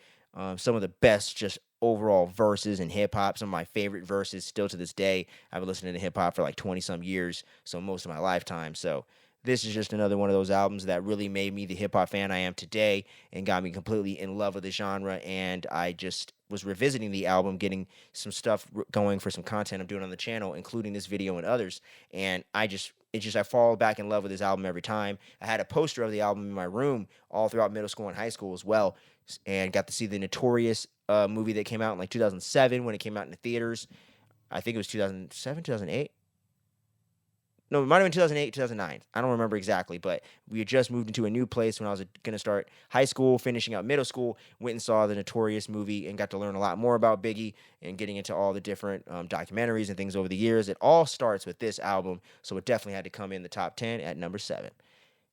Some of the best just overall verses in hip hop. Some of my favorite verses still to this day. I've been listening to hip hop for like 20 some years, so most of my lifetime. So this is just another one of those albums that really made me the hip hop fan I am today and got me completely in love with the genre. And I just was revisiting the album, getting some stuff going for some content I'm doing on the channel, including this video and others. And I fall back in love with this album every time. I had a poster of the album in my room all throughout middle school and high school as well, and got to see the Notorious movie that came out in like 2007 when it came out in the theaters. I think it was 2007, 2008. No, it might have been 2008, 2009. I don't remember exactly, but we had just moved into a new place when I was going to start high school, finishing out middle school, went and saw the Notorious movie and got to learn a lot more about Biggie and getting into all the different documentaries and things over the years. It all starts with this album, so it definitely had to come in the top 10 at number 7.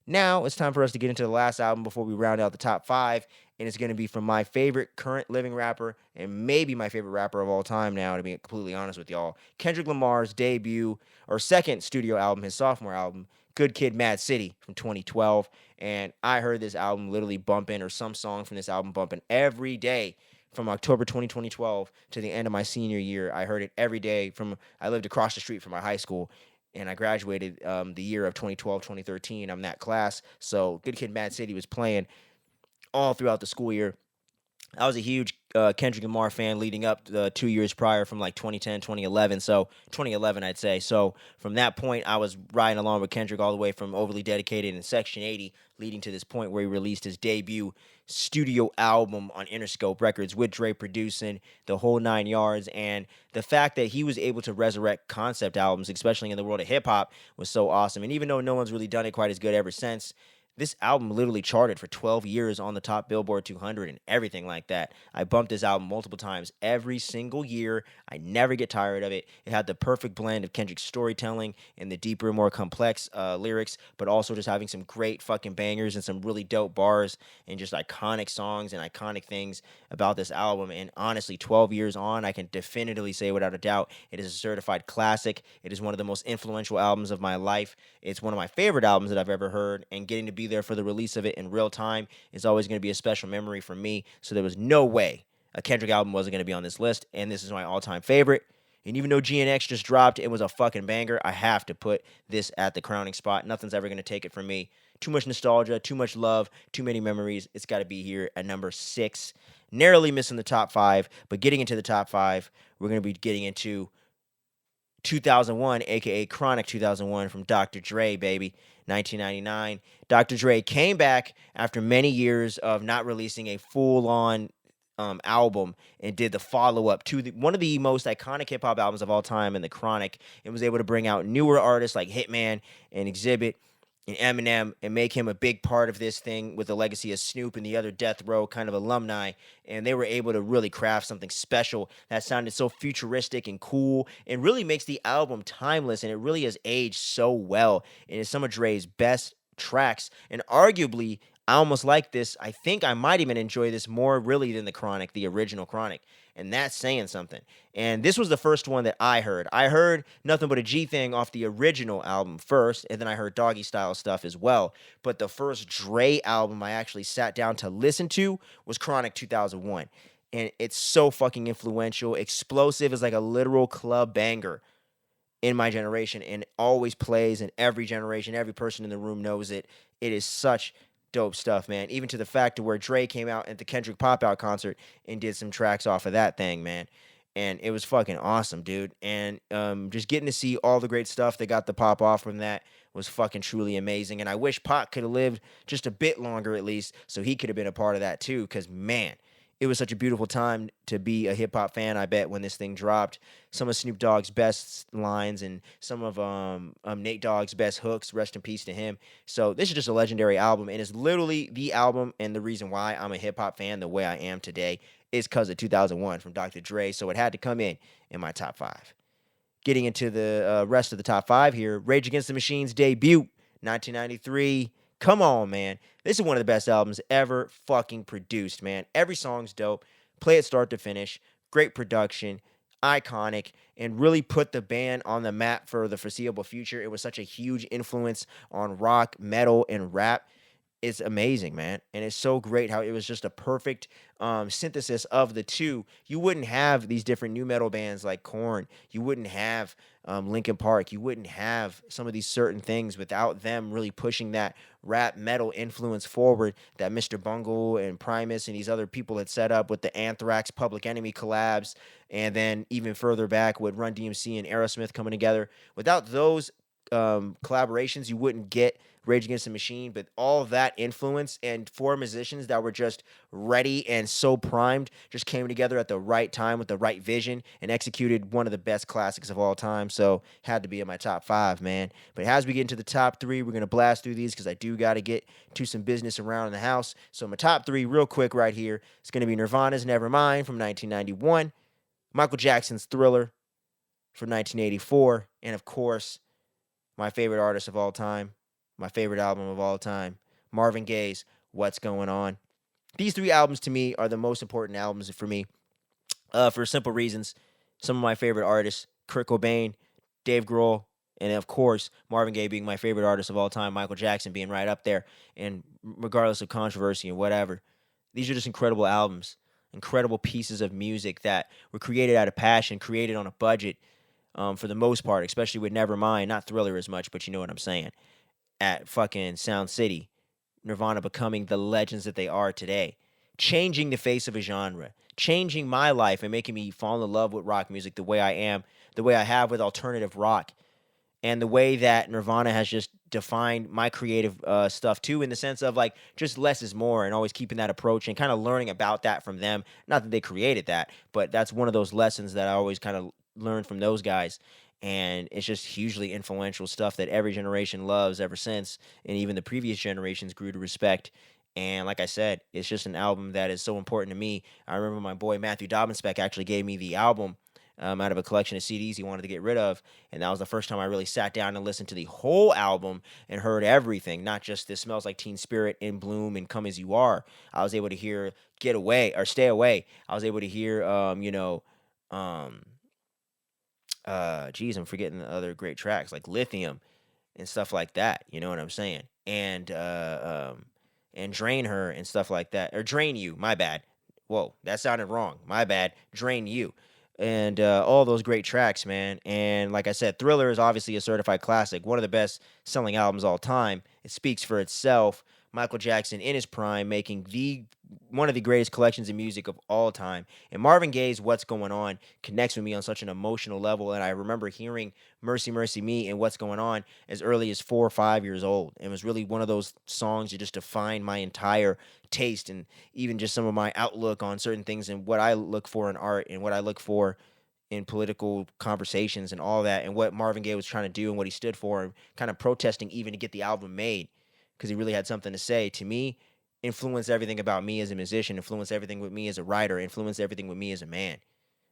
Now it's time for us to get into the last album before we round out the top 5, and it's going to be from my favorite current living rapper and maybe my favorite rapper of all time now, to be completely honest with y'all. Kendrick Lamar's debut or second studio album, his sophomore album, Good Kid, Mad City from 2012, and I heard this album literally bumping, or some song from this album bumping, every day from October 2012 to the end of my senior year. I heard it every day. I lived across the street from my high school, and I graduated the year of 2012, 2013. I'm that class. So Good Kid, Mad City was playing all throughout the school year. I was a huge Kendrick Lamar fan leading up 2 years prior, from like 2010, 2011. So 2011, I'd say. So from that point, I was riding along with Kendrick all the way from Overly Dedicated and Section 80, leading to this point where he released his debut studio album on Interscope Records with Dre producing, the whole 9 yards. And the fact that he was able to resurrect concept albums, especially in the world of hip hop, was so awesome. And even though no one's really done it quite as good ever since, This album literally charted for 12 years on the top Billboard 200 and everything like that. I bumped this album multiple times every single year. I never get tired of it. It had the perfect blend of Kendrick's storytelling and the deeper, more complex lyrics, but also just having some great fucking bangers and some really dope bars and just iconic songs and iconic things about this album. And honestly, 12 years on, I can definitively say without a doubt, it is a certified classic. It is one of the most influential albums of my life. It's one of my favorite albums that I've ever heard, and getting to be there for the release of it in real time is always going to be a special memory for me. So there was no way a Kendrick album wasn't going to be on this list, and this is my all-time favorite. And even though GNX just dropped, it was a fucking banger. I have to put this at the crowning spot. Nothing's ever going to take it from me. Too much nostalgia, too much love, too many memories. It's got to be here at number 6. Narrowly missing the top 5, but getting into the top 5, we're going to be getting into 2001, aka Chronic 2001 from Dr. Dre, baby. 1999. Dr. Dre came back after many years of not releasing a full on album and did the follow up to one of the most iconic hip hop albums of all time in the Chronic, and was able to bring out newer artists like Hitman and Exhibit and Eminem and make him a big part of this thing with the legacy of Snoop and the other Death Row kind of alumni. And they were able to really craft something special that sounded so futuristic and cool and really makes the album timeless. And it really has aged so well. And it's some of Dre's best tracks. And arguably, I almost like this. I think I might even enjoy this more really than the Chronic, the original Chronic. And that's saying something. And this was the first one that I heard. I heard Nothing But a G Thing off the original album first, and then I heard Doggy Style stuff as well. But the first Dre album I actually sat down to listen to was Chronic 2001. And it's so fucking influential. Explosive is like a literal club banger in my generation and always plays in every generation. Every person in the room knows it. It is such dope stuff, man. Even to the fact to where Dre came out at the Kendrick Pop Out concert and did some tracks off of that thing, man. And it was fucking awesome, dude. And just getting to see all the great stuff that got the pop off from that was fucking truly amazing. And I wish Pac could have lived just a bit longer at least, so he could have been a part of that too. Because man, it was such a beautiful time to be a hip hop fan. I bet when this thing dropped, some of Snoop Dogg's best lines and some of Nate Dogg's best hooks. Rest in peace to him. So this is just a legendary album, and it's literally the album and the reason why I'm a hip hop fan the way I am today is because of 2001 from Dr. Dre. So it had to come in my top 5. Getting into the rest of the top 5 here, Rage Against the Machine's debut, 1993. Come on, man. This is one of the best albums ever fucking produced, man. Every song's dope. Play it start to finish. Great production. Iconic. And really put the band on the map for the foreseeable future. It was such a huge influence on rock, metal, and rap. It's amazing, man. And it's so great how it was just a perfect synthesis of the two. You wouldn't have these different new metal bands like Korn. You wouldn't have Linkin Park. You wouldn't have some of these certain things without them really pushing that rap metal influence forward that Mr. Bungle and Primus and these other people had set up with the Anthrax Public Enemy collabs. And then even further back with Run DMC and Aerosmith coming together. Without those collaborations, you wouldn't get Rage Against the Machine, but all of that influence and 4 musicians that were just ready and so primed just came together at the right time with the right vision and executed one of the best classics of all time. So had to be in my top 5, man. But as we get into the top 3, we're gonna blast through these because I do got to get to some business around the house. So my top 3, real quick, right here, it's gonna be Nirvana's Nevermind from 1991, Michael Jackson's Thriller from 1984, and of course, my favorite artist of all time, my favorite album of all time, Marvin Gaye's What's Going On. These 3 albums to me are the most important albums for me for simple reasons. Some of my favorite artists, Kurt Cobain, Dave Grohl, and of course, Marvin Gaye being my favorite artist of all time, Michael Jackson being right up there, and regardless of controversy and whatever. These are just incredible albums, incredible pieces of music that were created out of passion, created on a budget, for the most part, especially with Nevermind, not Thriller as much, but you know what I'm saying. At fucking Sound City, Nirvana becoming the legends that they are today, changing the face of a genre, changing my life and making me fall in love with rock music the way I am, the way I have with alternative rock, and the way that Nirvana has just defined my creative stuff too, in the sense of like just less is more and always keeping that approach and kind of learning about that from them. Not that they created that, but that's one of those lessons that I always kind of learned from those guys. and it's just hugely influential stuff that every generation loves ever since, and even the previous generations grew to respect. And like I said, it's just an album that is so important to me. I remember my boy Matthew Dobbinspec actually gave me the album out of a collection of CDs he wanted to get rid of, and that was the first time I really sat down and listened to the whole album and heard everything, not just "This Smells Like Teen Spirit," "In Bloom," and "Come As You Are." I was able to hear "Get Away" or "Stay Away." I was able to hear, um, geez, I'm forgetting the other great tracks like "Lithium" and stuff like that. You know what I'm saying? And "Drain Her" and stuff like that, or "Drain You." My bad. Whoa, that sounded wrong. My bad. "Drain You." And all those great tracks, man. And like I said, Thriller is obviously a certified classic, one of the best selling albums all time. It speaks for itself. Michael Jackson in his prime, making the one of the greatest collections of music of all time. And Marvin Gaye's "What's Going On" connects with me on such an emotional level. And I remember hearing "Mercy, Mercy Me" and "What's Going On" as early as 4 or 5 years old. It was really one of those songs that just defined my entire taste and even just some of my outlook on certain things and what I look for in art and what I look for in political conversations and all that, and what Marvin Gaye was trying to do and what he stood for, and kind of protesting even to get the album made because he really had something to say. To me, influenced everything about me as a musician, influenced everything with me as a writer, influenced everything with me as a man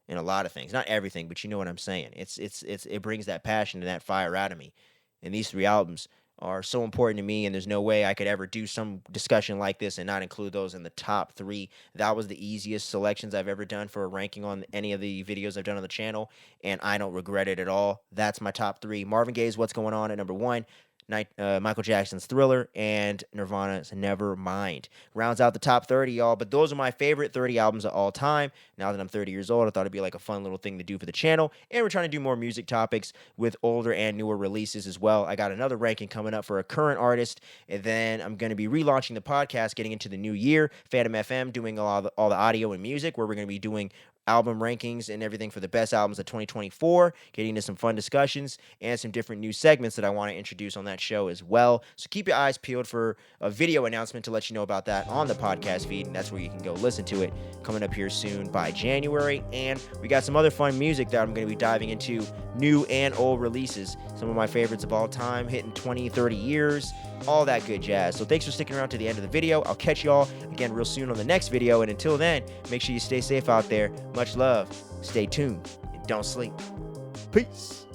in a lot of things. Not everything, but you know what I'm saying. It brings that passion and that fire out of me. And these three albums are so important to me, and there's no way I could ever do some discussion like this and not include those in the top three. That was the easiest selections I've ever done for a ranking on any of the videos I've done on the channel, and I don't regret it at all. That's my top three. Marvin Gaye's "What's Going On" at number one. Michael Jackson's "Thriller," and Nirvana's "Nevermind." Rounds out the top 30, y'all. But those are my favorite 30 albums of all time. Now that I'm 30 years old, I thought it'd be like a fun little thing to do for the channel. And we're trying to do more music topics with older and newer releases as well. I got another ranking coming up for a current artist. And then I'm going to be relaunching the podcast, getting into the new year. Phantom FM, doing all the audio and music, where we're going to be doing album rankings and everything for the best albums of 2024, getting into some fun discussions and some different new segments that I want to introduce on that show as well. So keep your eyes peeled for a video announcement to let you know about that on the podcast feed, and that's where you can go listen to it, coming up here soon by January. And we got some other fun music that I'm going to be diving into, new and old releases, some of my favorites of all time, hitting 20, 30 years, all that good jazz. So thanks for sticking around to the end of the video. I'll catch y'all again real soon on the next video, and until then, make sure you stay safe out there. Much love, stay tuned, and don't sleep. Peace.